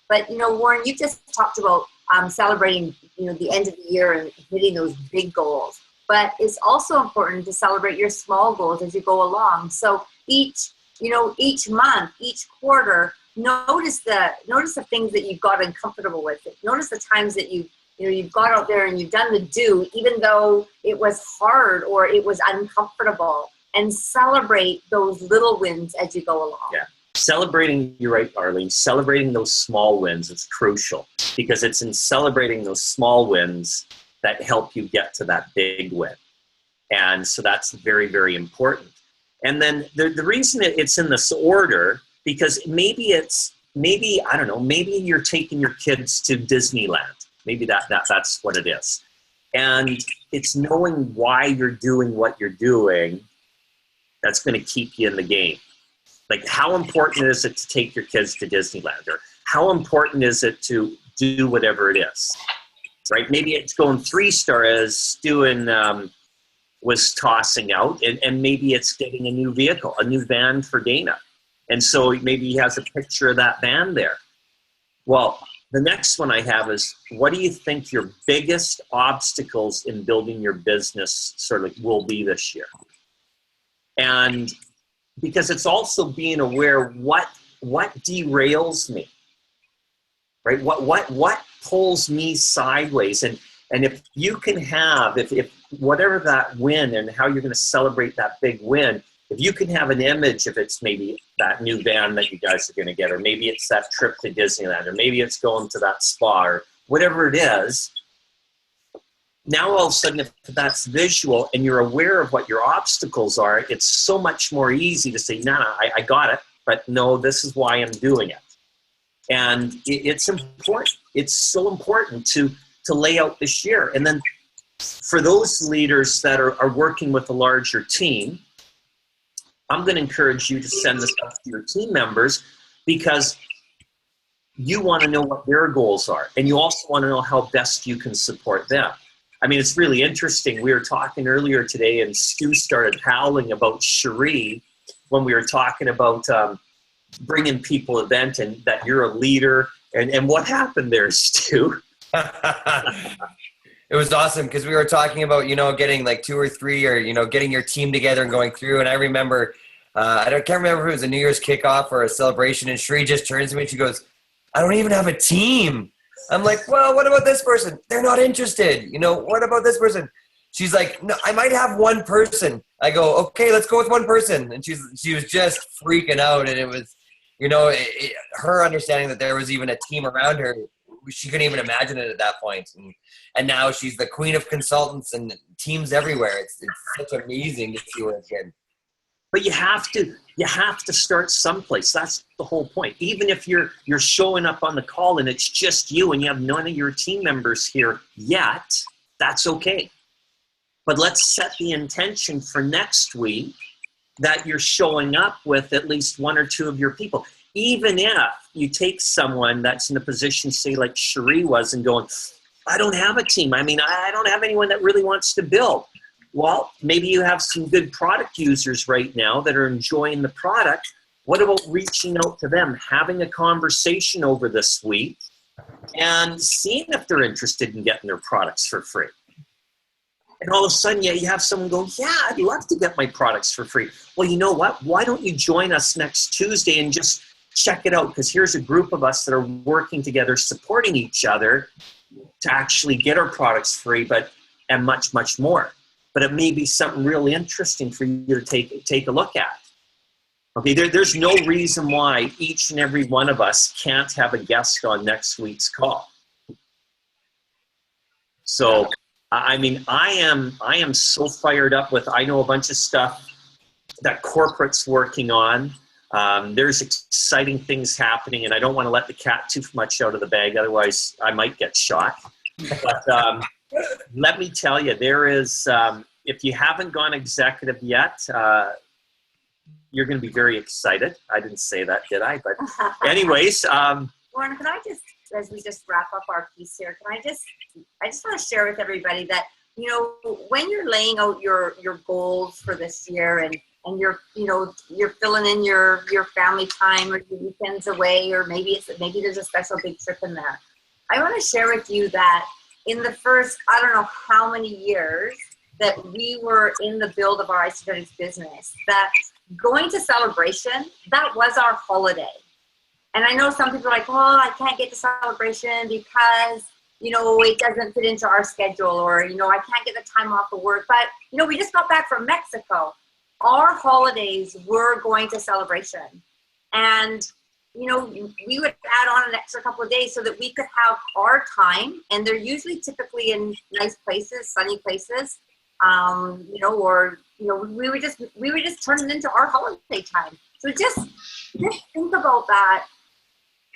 Speaker 11: But, you know, Warren, you just talked about celebrating, you know, the end of the year and hitting those big goals. But it's also important to celebrate your small goals as you go along. So each month, each quarter, notice the things that you've gotten comfortable with. Notice the times that you've got out there and you've done the do, even though it was hard or it was uncomfortable, and celebrate those little wins as you go along.
Speaker 7: Yeah. Celebrating, you're right, Arlene, celebrating those small wins is crucial, because it's in celebrating those small wins that help you get to that big win. And so that's very, very important. And then the reason it's in this order, because maybe I don't know, maybe you're taking your kids to Disneyland. Maybe that's what it is. And it's knowing why you're doing what you're doing that's going to keep you in the game. Like, how important is it to take your kids to Disneyland? Or how important is it to do whatever it is? Right? Maybe it's going 3-star as Stu was tossing out, and maybe it's getting a new vehicle, a new van for Dana. And so maybe he has a picture of that van there. Well, the next one I have is, what do you think your biggest obstacles in building your business sort of will be this year? And because it's also being aware what derails me, right? What pulls me sideways? And if you can have, if whatever that win and how you're going to celebrate that big win, if you can have an image, if it's maybe that new van that you guys are going to get, or maybe it's that trip to Disneyland, or maybe it's going to that spa, or whatever it is, now all of a sudden, if that's visual and you're aware of what your obstacles are, it's so much more easy to say, nah, I got it, but no, this is why I'm doing it. And it's important. It's so important to lay out this year. And then for those leaders that are working with a larger team, I'm going to encourage you to send this up to your team members, because you want to know what their goals are. And you also want to know how best you can support them. I mean, it's really interesting. We were talking earlier today, and Stu started howling about Cherie when we were talking about bringing people event and that you're a leader. And what happened there, Stu?
Speaker 1: It was awesome because we were talking about, getting like 2 or 3 or, getting your team together and going through. And I remember, can't remember if it was a New Year's kickoff or a celebration. And Cherie just turns to me and she goes, I don't even have a team. I'm like, well, what about this person? They're not interested. What about this person? She's like, no, I might have one person. I go, okay, let's go with one person. And she was just freaking out. And it was, her understanding that there was even a team around her, she couldn't even imagine it at that point. And now she's the queen of consultants and teams everywhere. It's such amazing to see where it's getting.
Speaker 7: But you have to start someplace. That's the whole point. Even if you're showing up on the call and it's just you and you have none of your team members here yet, that's okay. But let's set the intention for next week that you're showing up with at least 1 or 2 of your people. Even if you take someone that's in a position, say like Cherie was, and going, I don't have a team. I mean, I don't have anyone that really wants to build. Well, maybe you have some good product users right now that are enjoying the product. What about reaching out to them, having a conversation over this week, and seeing if they're interested in getting their products for free? And all of a sudden, you have someone go, yeah, I'd love to get my products for free. Well, you know what? Why don't you join us next Tuesday and just check it out? Because here's a group of us that are working together, supporting each other to actually get our products free, and much, much more. But it may be something really interesting for you to take a look at. Okay, there's no reason why each and every one of us can't have a guest on next week's call. So, I mean, I am so fired up with, I know a bunch of stuff that corporate's working on. There's exciting things happening, and I don't want to let the cat too much out of the bag, otherwise I might get shot. But let me tell you, there is, if you haven't gone executive yet, you're going to be very excited. I didn't say that, did I? But anyways.
Speaker 11: Warren, can I just, as we just wrap up our piece here, I just want to share with everybody that, when you're laying out your goals for this year and you're filling in your family time or your weekends away, or maybe there's a special big trip in there. I want to share with you that in the first, I don't know how many years that we were in the build of our Isagenix business, that going to Celebration, that was our holiday. And I know some people are like, oh, I can't get to Celebration because, it doesn't fit into our schedule, or, I can't get the time off of work. But, we just got back from Mexico. Our holidays were going to Celebration. And, we would add on an extra couple of days so that we could have our time. And they're usually typically in nice places, sunny places, or, we would just turn it into our holiday time. So just think about that,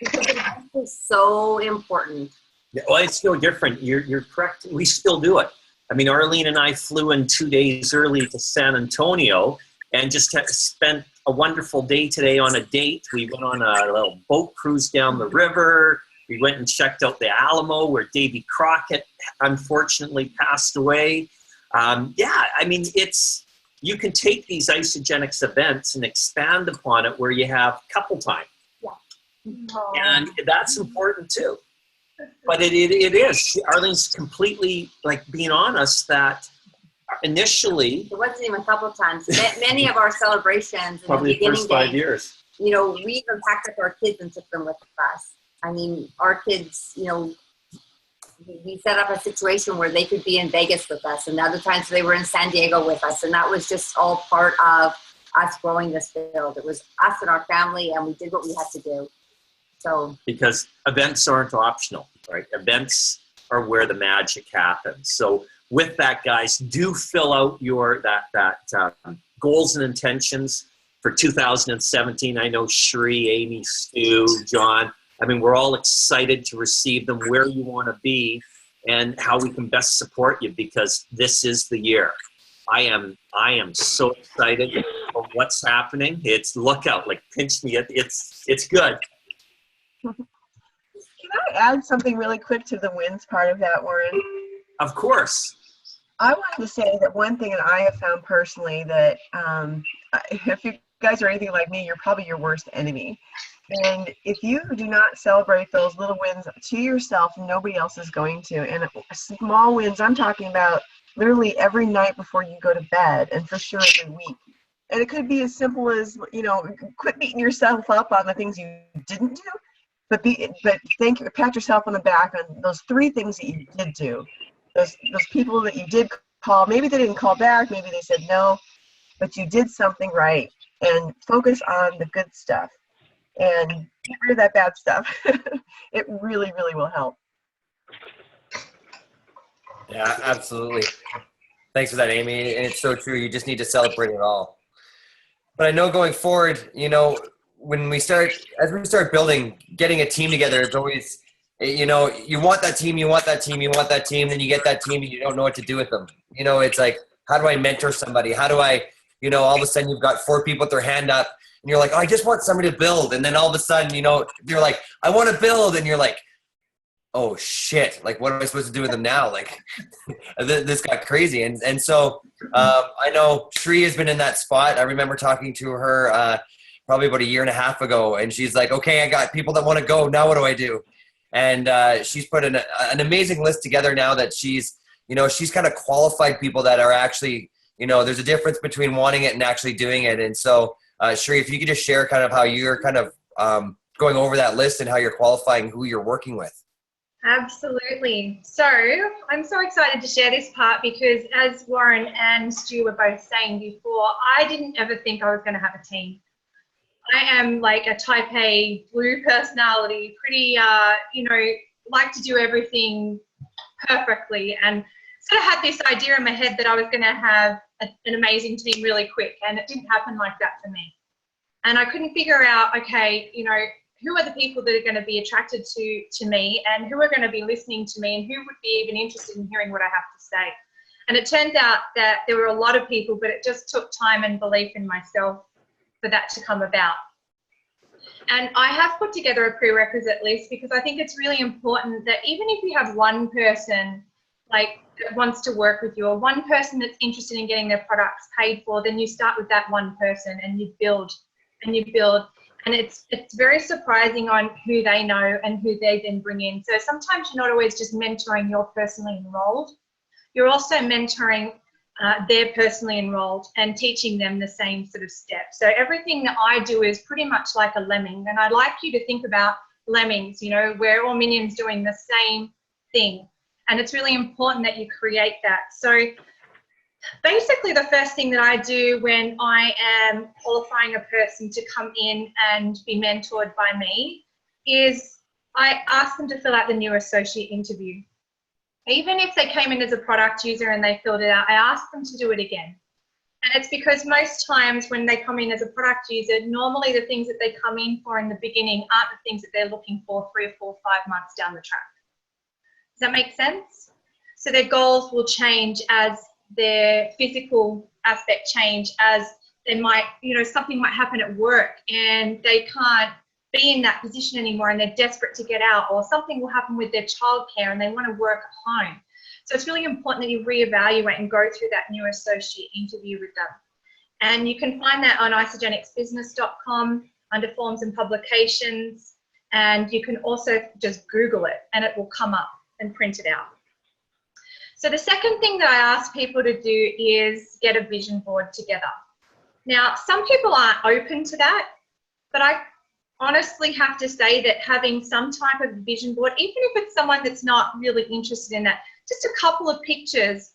Speaker 11: because it's so important.
Speaker 7: Yeah, well, it's no different. You're correct. We still do it. I mean, Arlene and I flew in 2 days early to San Antonio and just spent a wonderful day today on a date. We went on a little boat cruise down the river. We went and checked out the Alamo, where Davy Crockett unfortunately passed away. I mean, you can take these Isagenix events and expand upon it where you have couple time. Yeah. And that's important too. But it is. Arlene's completely being honest that initially.
Speaker 11: It wasn't even a couple of times. Many of our celebrations in
Speaker 7: probably
Speaker 11: the beginning
Speaker 7: first 5
Speaker 11: days,
Speaker 7: years.
Speaker 11: We even packed up our kids and took them with us. I mean, our kids, we set up a situation where they could be in Vegas with us, and other times they were in San Diego with us, and that was just all part of us growing this field. It was us and our family, and we did what we had to do. So
Speaker 7: Because events aren't optional, right? Events are where the magic happens. So with that, guys, do fill out your goals and intentions for 2017. I know Sheree, Amy, Stu, John. I mean, we're all excited to receive them, where you want to be, and how we can best support you, because this is the year. I am so excited for what's happening. It's look out, like pinch me. It's good.
Speaker 9: Can I add something really quick to the wins part of that, Warren?
Speaker 7: Of course.
Speaker 9: I wanted to say that one thing that I have found personally that if you guys are anything like me, you're probably your worst enemy. And if you do not celebrate those little wins to yourself, nobody else is going to. And small wins, I'm talking about literally every night before you go to bed, and for sure every week. And it could be as simple as, quit beating yourself up on the things you didn't do, but pat yourself on the back on those 3 things that you did do. Those people that you did call, maybe they didn't call back, maybe they said no, but you did something right, and focus on the good stuff and get rid of that bad stuff. It really, really will help.
Speaker 1: Yeah, absolutely. Thanks for that, Amy. And it's so true. You just need to celebrate it all. But I know going forward, when as we start building, getting a team together, it's always, you want that team, then you get that team and you don't know what to do with them. It's like, how do I mentor somebody? How do I, all of a sudden you've got 4 people with their hand up and you're like, oh, I just want somebody to build. And then all of a sudden, you're like, I want to build. And you're like, oh shit, like what am I supposed to do with them now? Like this got crazy. And so I know Shree has been in that spot. I remember talking to her probably about 1.5 years ago, and she's like, okay, I got people that want to go. Now what do I do? And she's put an amazing list together now that she's kind of qualified people that are actually, there's a difference between wanting it and actually doing it. And so Sheree, if you could just share kind of how you're kind of going over that list and how you're qualifying who you're working with.
Speaker 6: Absolutely. So I'm so excited to share this part because, as Warren and Stu were both saying before, I didn't ever think I was going to have a team. I am like a type A blue personality, pretty, like to do everything perfectly, and sort of had this idea in my head that I was going to have an amazing team really quick, and it didn't happen like that for me. And I couldn't figure out, okay, who are the people that are going to be attracted to me, and who are going to be listening to me, and who would be even interested in hearing what I have to say. And it turned out that there were a lot of people, but it just took time and belief in myself for that to come about. And I have put together a prerequisite list because I think it's really important that even if you have one person like that wants to work with you, or one person that's interested in getting their products paid for, then you start with that one person and you build and you build. And it's very surprising on who they know and who they then bring in. So sometimes you're not always just mentoring your personally enrolled. You're also mentoring their personally enrolled and teaching them the same sort of steps. So everything that I do is pretty much like a lemming. And I'd like you to think about lemmings, we're all minions doing the same thing. And it's really important that you create that. So basically the first thing that I do when I am qualifying a person to come in and be mentored by me is I ask them to fill out the new associate interview. Even if they came in as a product user and they filled it out, I ask them to do it again. And it's because most times when they come in as a product user, normally the things that they come in for in the beginning aren't the things that they're looking for 3 or 4 or 5 months down the track. Does that make sense? So their goals will change as their physical aspect change, as they might, something might happen at work and they can't be in that position anymore and they're desperate to get out, or something will happen with their childcare and they want to work at home. So it's really important that you reevaluate and go through that new associate interview with them. And you can find that on isagenixbusiness.com under forms and publications, and you can also just Google it and it will come up and print it out. So the second thing that I ask people to do is get a vision board together. Now, some people aren't open to that, but I honestly have to say that having some type of vision board, even if it's someone that's not really interested in that, just a couple of pictures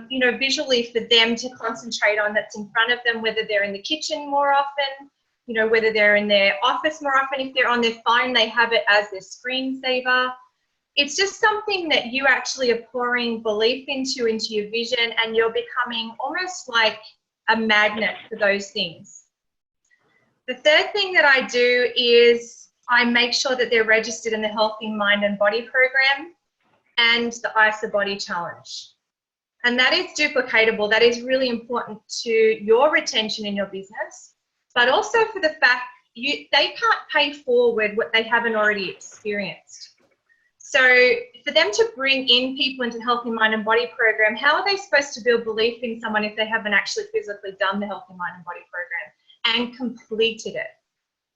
Speaker 6: you know, visually for them to concentrate on that's in front of them, whether they're in the kitchen more often, you know, whether they're in their office more often. If they're on their phone, they have it as their screensaver. It's just something that you actually are pouring belief into your vision, and you're becoming almost like a magnet for those things. The third thing that I do is I make sure that they're registered in the Healthy Mind and Body program and the ISA Body Challenge. And that is duplicatable. That is really important to your retention in your business, but also for the fact they can't pay forward what they haven't already experienced. So for them to bring in people into the Healthy Mind and Body program, how are they supposed to build belief in someone if they haven't actually physically done the Healthy Mind and Body program and completed it,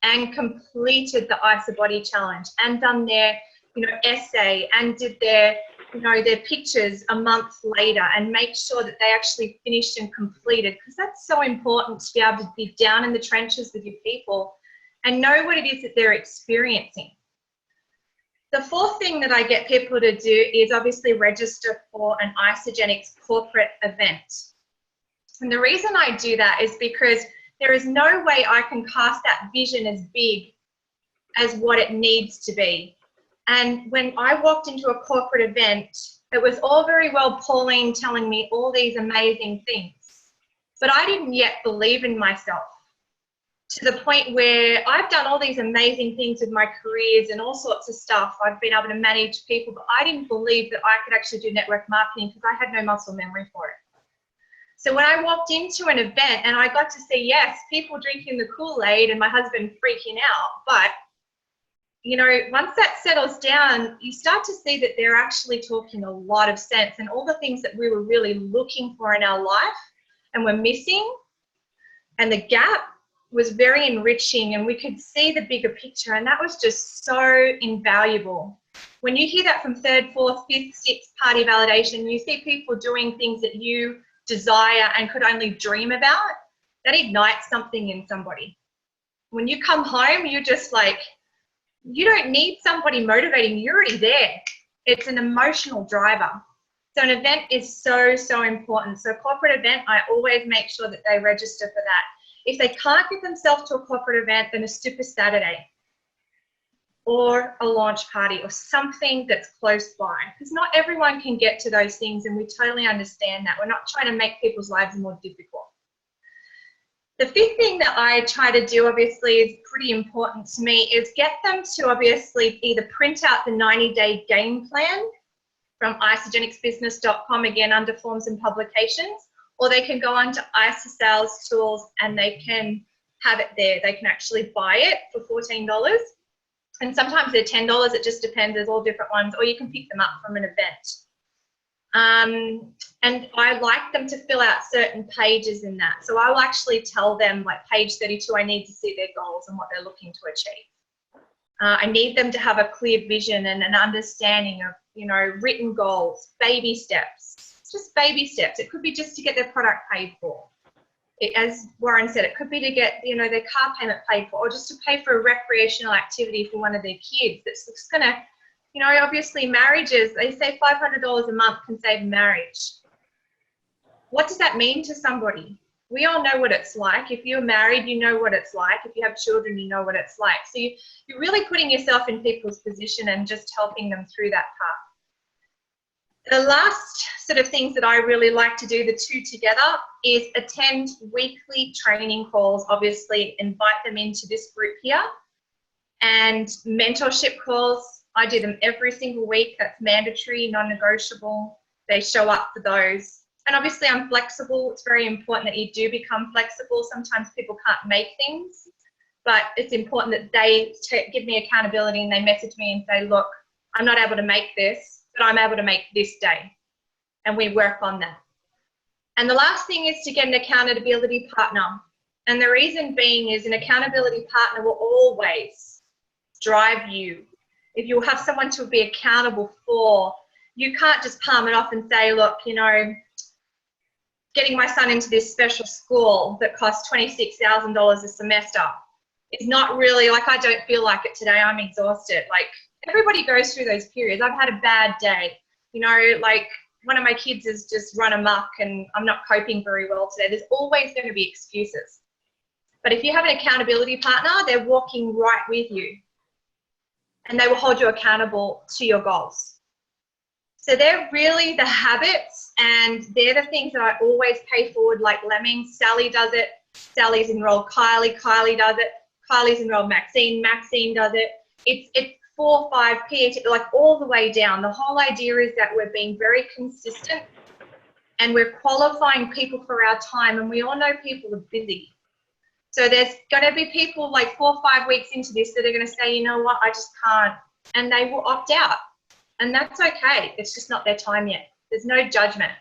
Speaker 6: and completed the ISA Body Challenge, and done their, you know, essay, and did their, you know, their pictures a month later, and make sure that they actually finished and completed, because that's so important to be able to be down in the trenches with your people and know what it is that they're experiencing. The fourth thing that I get people to do is obviously register for an Isagenix corporate event. And the reason I do that is because there is no way I can cast that vision as big as what it needs to be. And when I walked into a corporate event, it was all very well Pauline telling me all these amazing things, but I didn't yet believe in myself, to the point where I've done all these amazing things with my careers and all sorts of stuff. I've been able to manage people, but I didn't believe that I could actually do network marketing because I had no muscle memory for it. So when I walked into an event and I got to see, yes, people drinking the Kool-Aid and my husband freaking out, but you know, once that settles down, you start to see that they're actually talking a lot of sense, and all the things that we were really looking for in our life and were missing, and the gap was very enriching, and we could see the bigger picture, and that was just so invaluable. When you hear that from third, fourth, fifth, sixth party validation, you see people doing things that you desire and could only dream about, that ignites something in somebody. When you come home, you're just like, you don't need somebody motivating, you're already there. It's an emotional driver. So an event is so, so important. So a corporate event, I always make sure that they register for that. If they can't get themselves to a corporate event, then a Super Saturday or a launch party or something that's close by, because not everyone can get to those things, and we totally understand that. We're not trying to make people's lives more difficult. The fifth thing that I try to do, obviously, is pretty important to me, is get them to obviously either print out the 90-day game plan from isagenixbusiness.com, again under forms and publications, or they can go onto ISA Sales Tools and they can have it there. They can actually buy it for $14. And sometimes they're $10, it just depends, there's all different ones, or you can pick them up from an event. And I like them to fill out certain pages in that. So I'll actually tell them, like page 32, I need to see their goals and what they're looking to achieve. I need them to have a clear vision and an understanding of, you know, written goals, baby steps, just baby steps. It could be just to get their product paid for. As Warren said, it could be to get, you know, their car payment paid for, or just to pay for a recreational activity for one of their kids. That's just going to, you know, obviously marriages, they say $500 a month can save marriage. What does that mean to somebody? We all know what it's like. If you're married, you know what it's like. If you have children, you know what it's like. So you're really putting yourself in people's position and just helping them through that path. The last sort of things that I really like to do, the two together, is attend weekly training calls. Obviously, invite them into this group here. And mentorship calls, I do them every single week. That's mandatory, non-negotiable. They show up for those. And obviously I'm flexible. It's very important that you do become flexible. Sometimes people can't make things, but it's important that they give me accountability and they message me and say, look, I'm not able to make this, but I'm able to make this day. And we work on that. And the last thing is to get an accountability partner. And the reason being is an accountability partner will always drive you. If you have someone to be accountable for, you can't just palm it off and say, look, you know, getting my son into this special school that costs $26,000 a semester is not really, like, I don't feel like it today. I'm exhausted. Like, everybody goes through those periods. I've had a bad day. You know, like, one of my kids has just run amok and I'm not coping very well today, there's always going to be excuses. But if you have an accountability partner, they're walking right with you and they will hold you accountable to your goals. So they're really the habits, and they're the things that I always pay forward, like Lemming. Sally does it. Sally's enrolled Kylie. Kylie does it. Kylie's enrolled Maxine. Maxine does it. It's 4, 5, PhD, like all the way down. The whole idea is that we're being very consistent and we're qualifying people for our time, and we all know people are busy. So there's going to be people like 4 or 5 weeks into this that are going to say, you know what, I just can't, and they will opt out. And that's okay. It's just not their time yet. There's no judgment.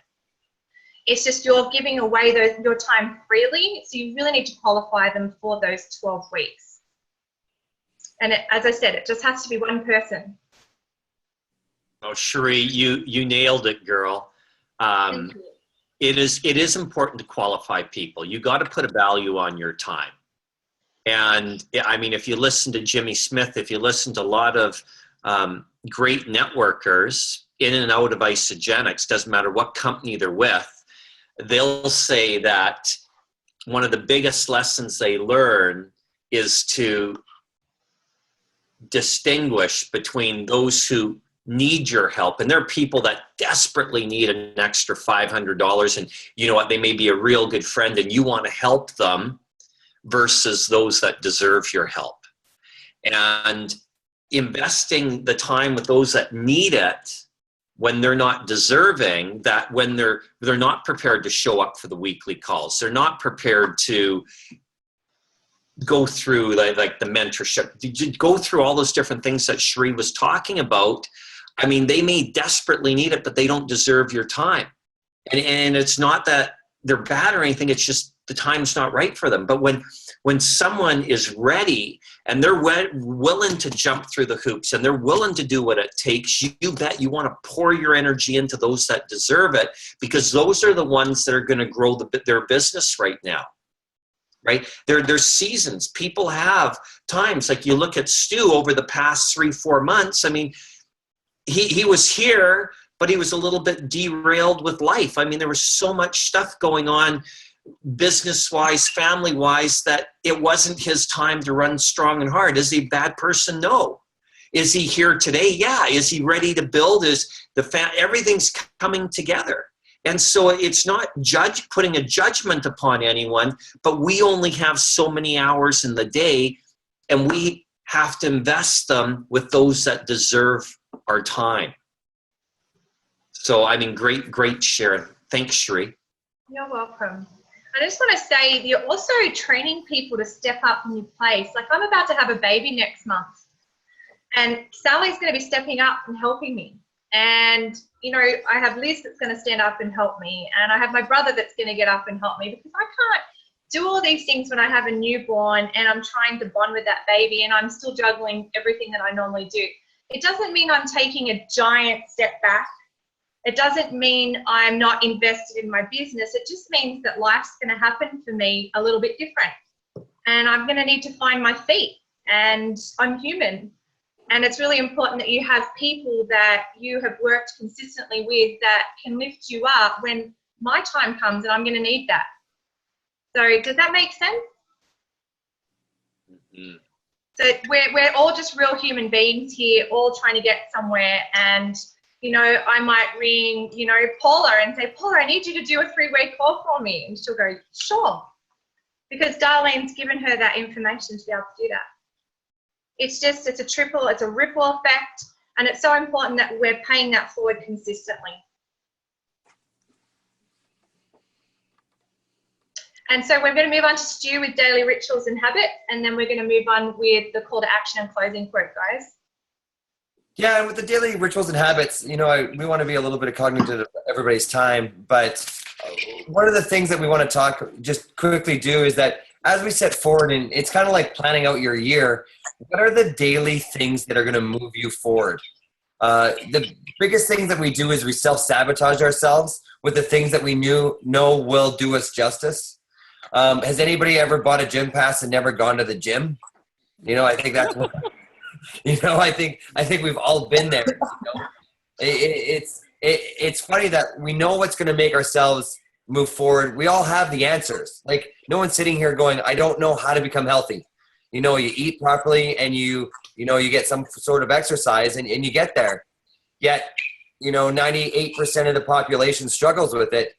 Speaker 6: It's just you're giving away your time freely, so you really need to qualify them for those 12 weeks. And as I said, it just has to be one person.
Speaker 7: Oh, Cherie, you nailed it, girl.
Speaker 6: Thank you.
Speaker 7: It is important to qualify people. You got to put a value on your time. And I mean, if you listen to Jimmy Smith, if you listen to a lot of great networkers in and out of Isagenix, doesn't matter what company they're with, they'll say that one of the biggest lessons they learn is to distinguish between those who need your help, and there are people that desperately need an extra $500, and you know what, they may be a real good friend and you want to help them, versus those that deserve your help. And investing the time with those that need it when they're not deserving, that when they're not prepared to show up for the weekly calls, they're not prepared to go through like the mentorship, go through all those different things that Cherie was talking about. I mean, they may desperately need it, but they don't deserve your time. And it's not that they're bad or anything, it's just the time's not right for them. But when someone is ready and they're willing to jump through the hoops and they're willing to do what it takes, you bet you want to pour your energy into those that deserve it, because those are the ones that are going to grow their business right now. Right? There's seasons. People have times, like you look at Stu over the past 3-4 months. I mean, he was here, but he was a little bit derailed with life. I mean, there was so much stuff going on business-wise, family-wise, that it wasn't his time to run strong and hard. Is he a bad person? No. Is he here today? Yeah. Is he ready to build? Everything's coming together. And so it's not putting a judgment upon anyone, but we only have so many hours in the day, and we have to invest them with those that deserve our time. So, I mean, great sharing. Thanks, Cherie.
Speaker 6: You're welcome. I just want to say, you're also training people to step up in your place. Like, I'm about to have a baby next month, and Sally's going to be stepping up and helping me. And, you know, I have Liz that's going to stand up and help me, and I have my brother that's going to get up and help me, because I can't do all these things when I have a newborn and I'm trying to bond with that baby and I'm still juggling everything that I normally do. It doesn't mean I'm taking a giant step back. It doesn't mean I'm not invested in my business. It just means that life's going to happen for me a little bit different. And I'm going to need to find my feet, and I'm human. And it's really important that you have people that you have worked consistently with that can lift you up when my time comes and I'm going to need that. So does that make sense?
Speaker 7: Mm-hmm.
Speaker 6: So we're all just real human beings here, all trying to get somewhere. And, you know, I might ring, you know, Paula and say, Paula, I need you to do a 3-way call for me. And she'll go, sure. Because Darlene's given her that information to be able to do that. It's a ripple effect. And it's so important that we're paying that forward consistently. And so we're going to move on to Stu with daily rituals and habits, and then we're going to move on with the call to action and closing quote, guys.
Speaker 1: Yeah, and with the daily rituals and habits, you know, we want to be a little bit cognizant of everybody's time, but one of the things that we want to just quickly do is that as we set forward, and it's kind of like planning out your year, what are the daily things that are going to move you forward? The biggest thing that we do is we self-sabotage ourselves with the things that we know will do us justice. Has anybody ever bought a gym pass and never gone to the gym? You know, I think that's what, you know, I think we've all been there. You know? it's funny that we know what's going to make ourselves move forward. We all have the answers. Like, no one's sitting here going, I don't know how to become healthy. You know, you eat properly and you get some sort of exercise and you get there. Yet, 98% of the population struggles with it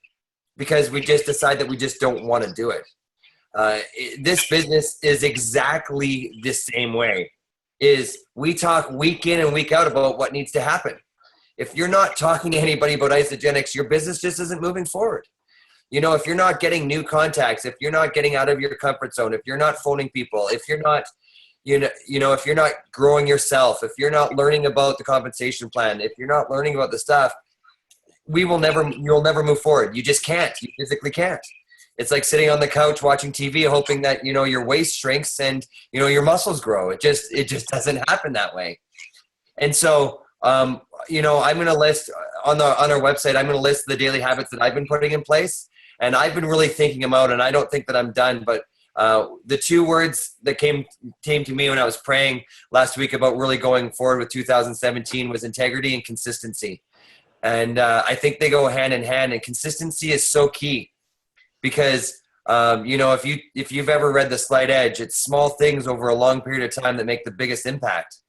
Speaker 1: because we just decide that we just don't want to do it. This business is exactly the same way. We talk week in and week out about what needs to happen. If you're not talking to anybody about Isagenix, your business just isn't moving forward. If you're not getting new contacts, if you're not getting out of your comfort zone, if you're not phoning people, if you're not, if you're not growing yourself, if you're not learning about the compensation plan, if you're not learning about the stuff, you'll never move forward. You just can't. You physically can't. It's like sitting on the couch watching TV, hoping that, your waist shrinks and, your muscles grow. It just doesn't happen that way. And so, I'm going to list on our website, I'm going to list the daily habits that I've been putting in place. And I've been really thinking them out, and I don't think that I'm done. But the two words that came to me when I was praying last week about really going forward with 2017 was integrity and consistency. And I think they go hand in hand. And consistency is so key because, if you've ever read The Slight Edge, it's small things over a long period of time that make the biggest impact.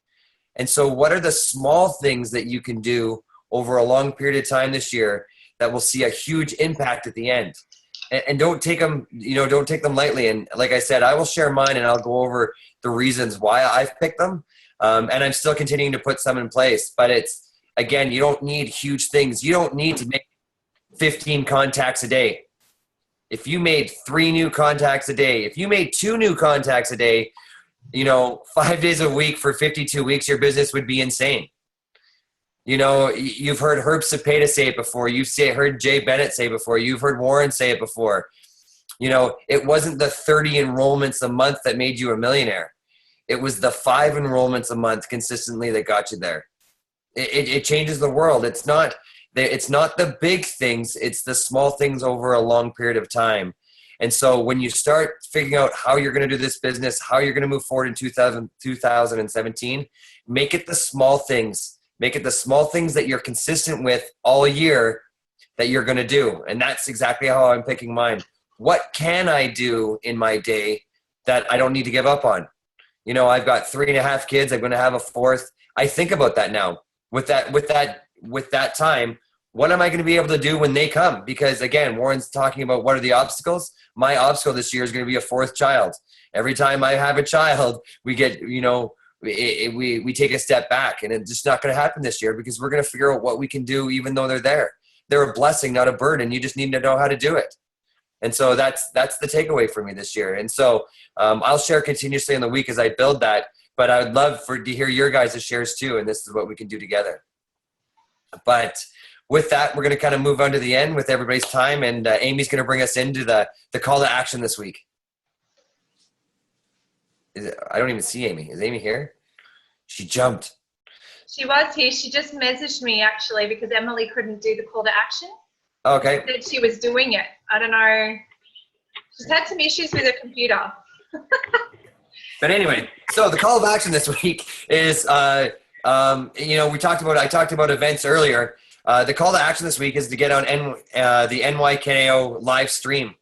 Speaker 1: And so what are the small things that you can do over a long period of time this year that will see a huge impact at the end? And don't take them, don't take them lightly. And like I said, I will share mine and I'll go over the reasons why I've picked them. And I'm still continuing to put some in place. But it's, again, you don't need huge things. You don't need to make 15 contacts a day. If you made 3 new contacts a day, if you made 2 new contacts a day, 5 days a week for 52 weeks, your business would be insane. You've heard Herb Cepeda say it before. You've heard Jay Bennett say it before. You've heard Warren say it before. It wasn't the 30 enrollments a month that made you a millionaire. It was the 5 enrollments a month consistently that got you there. It changes the world. It's not the big things. It's the small things over a long period of time. And so when you start figuring out how you're going to do this business, how you're going to move forward in 2017, make it the small things. Make it the small things that you're consistent with all year that you're going to do. And that's exactly how I'm picking mine. What can I do in my day that I don't need to give up on? I've got 3.5 kids. I'm going to have a 4th. I think about that now. With that time, what am I going to be able to do when they come? Because again, Warren's talking about what are the obstacles. My obstacle this year is going to be a 4th child. Every time I have a child, we get, we take a step back, and it's just not going to happen this year because we're going to figure out what we can do even though they're there. They're a blessing, not a burden. You just need to know how to do it. And so that's the takeaway for me this year. And so I'll share continuously in the week as I build that, but I would love to hear your guys' shares too. And this is what we can do together. But with that, we're going to kind of move on to the end with everybody's time. And Amy's going to bring us into the call to action this week. I don't even see Amy. Is Amy here? She jumped.
Speaker 6: She was here. She just messaged me actually because Emily couldn't do the call to action.
Speaker 1: Okay.
Speaker 6: She said she was doing it. I don't know. She's had some issues with her computer.
Speaker 1: But anyway, so the call of action this week is, I talked about events earlier. The call to action this week is to get on the NYKO live stream.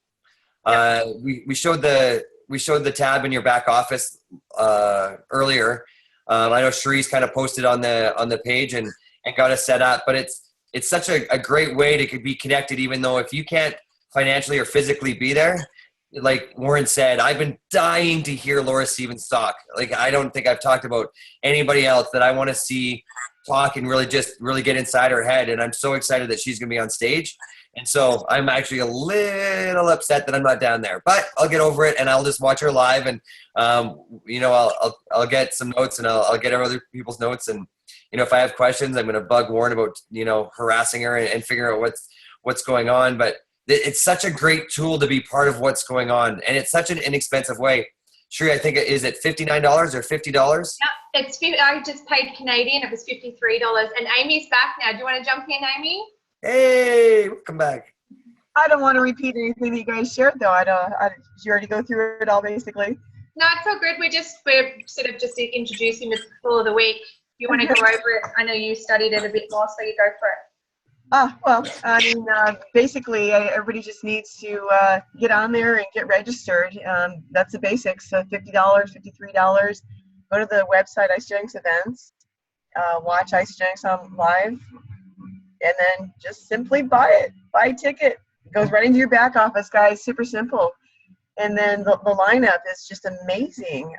Speaker 1: We showed the tab in your back office earlier. I know Cherie's kind of posted on the page and got us set up, but it's such a great way to be connected, even though if you can't financially or physically be there. Like Warren said, I've been dying to hear Laura Stevens talk. Like, I don't think I've talked about anybody else that I want to see talk and really get inside her head. And I'm so excited that she's going to be on stage. And so I'm actually a little upset that I'm not down there, but I'll get over it and I'll just watch her live. And, I'll get some notes and I'll get other people's notes. And, if I have questions, I'm going to bug Warren about, harassing her and figure out what's going on. But it's such a great tool to be part of what's going on. And it's such an inexpensive way. Sheree, I think, is it $59 or $50?
Speaker 6: Yeah, I just paid Canadian. It was $53. And Amy's back now. Do you want to jump in, Amy?
Speaker 1: Hey, welcome back.
Speaker 9: I don't want to repeat anything that you guys shared, though. Did you already go through it all, basically?
Speaker 6: No, it's all good. We're sort of just introducing the tool of the week. You want to go over it? I know you studied it a bit more, so you go for it.
Speaker 9: Well, I mean, basically, everybody just needs to get on there and get registered. That's the basics. So $50, $53. Go to the website Ice Jenks Events, watch Ice Jenks on live, and then just simply buy it. Buy a ticket. It goes right into your back office, guys. Super simple. And then the lineup is just amazing.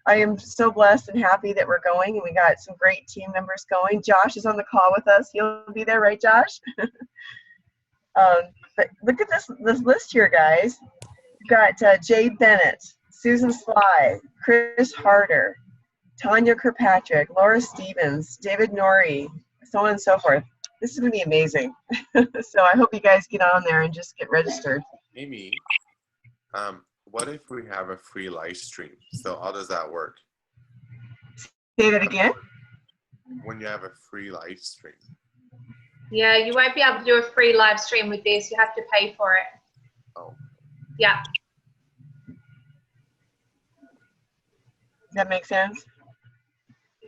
Speaker 9: I am so blessed and happy that we're going, and we got some great team members going. Josh is on the call with us. He'll be there, right, Josh? But look at this list here, guys. We've got Jade Bennett, Susan Sly, Chris Harder, Tanya Kirkpatrick, Laura Stevens, David Norrie, so on and so forth. This is going to be amazing. So I hope you guys get on there and just get registered.
Speaker 12: Amy, what if we have a free live stream? So how does that work?
Speaker 9: Say that again?
Speaker 12: When you have a free live stream.
Speaker 6: Yeah, you won't be able to do a free live stream with this. You have to pay for it.
Speaker 12: Oh.
Speaker 6: Yeah.
Speaker 9: That makes sense?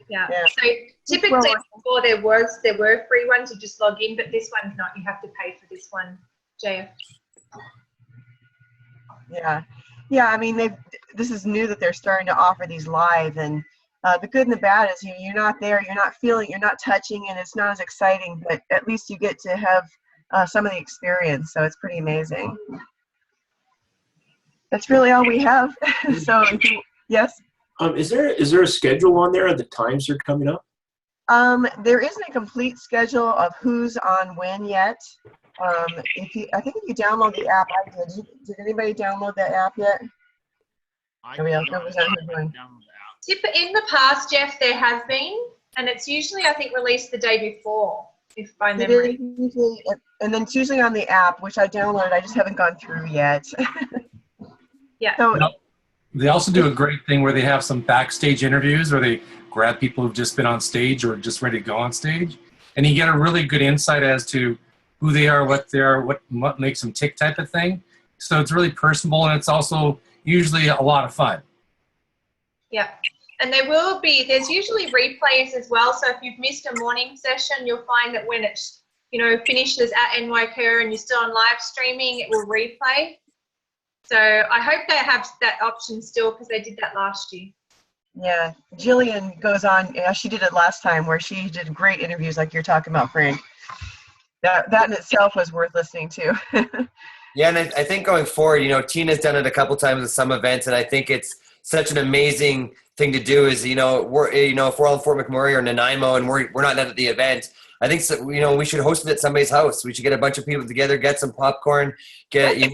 Speaker 6: Yeah.
Speaker 9: Yeah.
Speaker 6: So typically before there were free ones, you just log in, but this one's not. You have to pay for this one, JF.
Speaker 9: Yeah, I mean, this is new that they're starting to offer these live, and the good and the bad is you're not there, you're not feeling, you're not touching, and it's not as exciting, but at least you get to have some of the experience, so it's pretty amazing. That's really all we have. So, yes?
Speaker 5: Is there a schedule on there of the times they're coming up?
Speaker 9: There isn't a complete schedule of who's on when yet. I think if you download the app, I did. Did anybody download that app yet? Nobody else knows what I'm doing.
Speaker 6: In the past, Jeff, there has been, and it's usually, I think, released the day before, if by memory.
Speaker 9: And then it's usually on the app, which I downloaded. I just haven't gone through yet.
Speaker 6: Yeah.
Speaker 9: So,
Speaker 13: they also do a great thing where they have some backstage interviews where they grab people who've just been on stage or just ready to go on stage. And you get a really good insight as to who they are, what they are, what makes them tick type of thing. So it's really personable, and it's also usually a lot of fun.
Speaker 6: Yeah. And there's usually replays as well. So if you've missed a morning session, you'll find that when it's, finishes at NYCare and you're still on live streaming, it will replay. So I hope they have that option still, because they did that last year.
Speaker 9: yeah, Jillian goes on. Yeah, she did it last time, where she did great interviews like you're talking about, Frank. That in itself was worth listening to.
Speaker 1: Yeah, and I think going forward, Tina's done it a couple times at some events, and I think it's such an amazing thing to do. Is if we're all in Fort McMurray or Nanaimo and we're not at the event, I think we should host it at somebody's house. We should get a bunch of people together, get some popcorn, and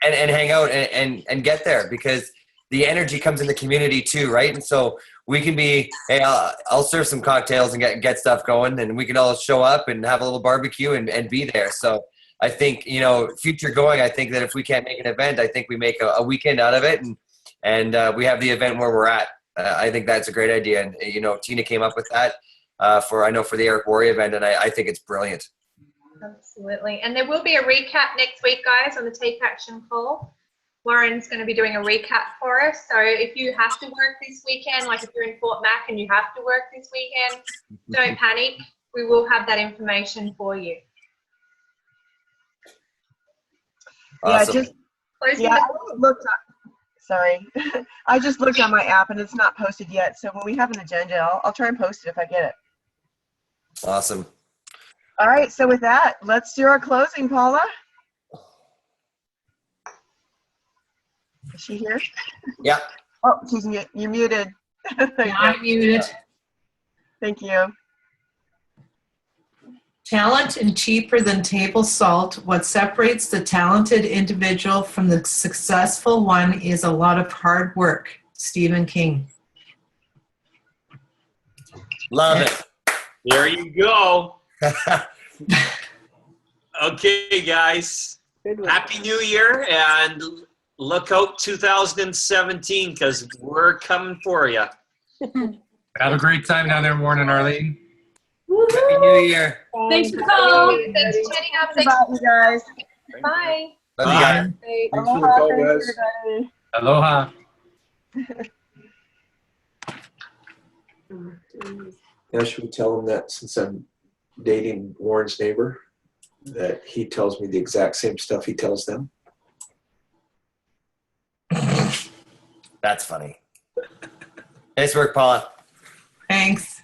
Speaker 1: hang out and get there, because the energy comes in the community too, right? And so we can be, hey, I'll serve some cocktails and get stuff going, and we can all show up and have a little barbecue and be there. So I think, future going, I think that if we can't make an event, I think we make a weekend out of it, and we have the event where we're at. I think that's a great idea. And, Tina came up with that for the Eric Worre event, and I think it's brilliant.
Speaker 6: Absolutely. And there will be a recap next week, guys, on the Take Action call. Warren's going to be doing a recap for us. So if you have to work this weekend, like if you're in Fort Mac and you have to work this weekend, don't panic. We will have that information for you.
Speaker 1: Awesome.
Speaker 9: I just looked on my app and it's not posted yet. So when we have an agenda, I'll try and post it if I get it.
Speaker 1: Awesome.
Speaker 9: All right. So with that, let's do our closing, Paula. Is she here?
Speaker 1: Yeah.
Speaker 9: Oh, you're muted.
Speaker 2: I'm muted.
Speaker 9: Thank you.
Speaker 2: Talent and cheaper than table salt. What separates the talented individual from the successful one is a lot of hard work. Stephen King.
Speaker 1: Love it.
Speaker 7: There you go. Okay, guys. Happy New Year, and look out 2017, because we're coming for you.
Speaker 13: Have a great time down there, Warren and Arlene.
Speaker 1: Happy New Year.
Speaker 4: Thanks for calling.
Speaker 6: Thanks for tuning up.
Speaker 9: Bye, you guys.
Speaker 6: Bye.
Speaker 1: Love you guys.
Speaker 5: Thanks for the call, guys.
Speaker 13: Aloha.
Speaker 5: Yeah, should we tell them that since I'm dating Warren's neighbor, that he tells me the exact same stuff he tells them.
Speaker 1: That's funny. Nice work, Paula.
Speaker 2: Thanks.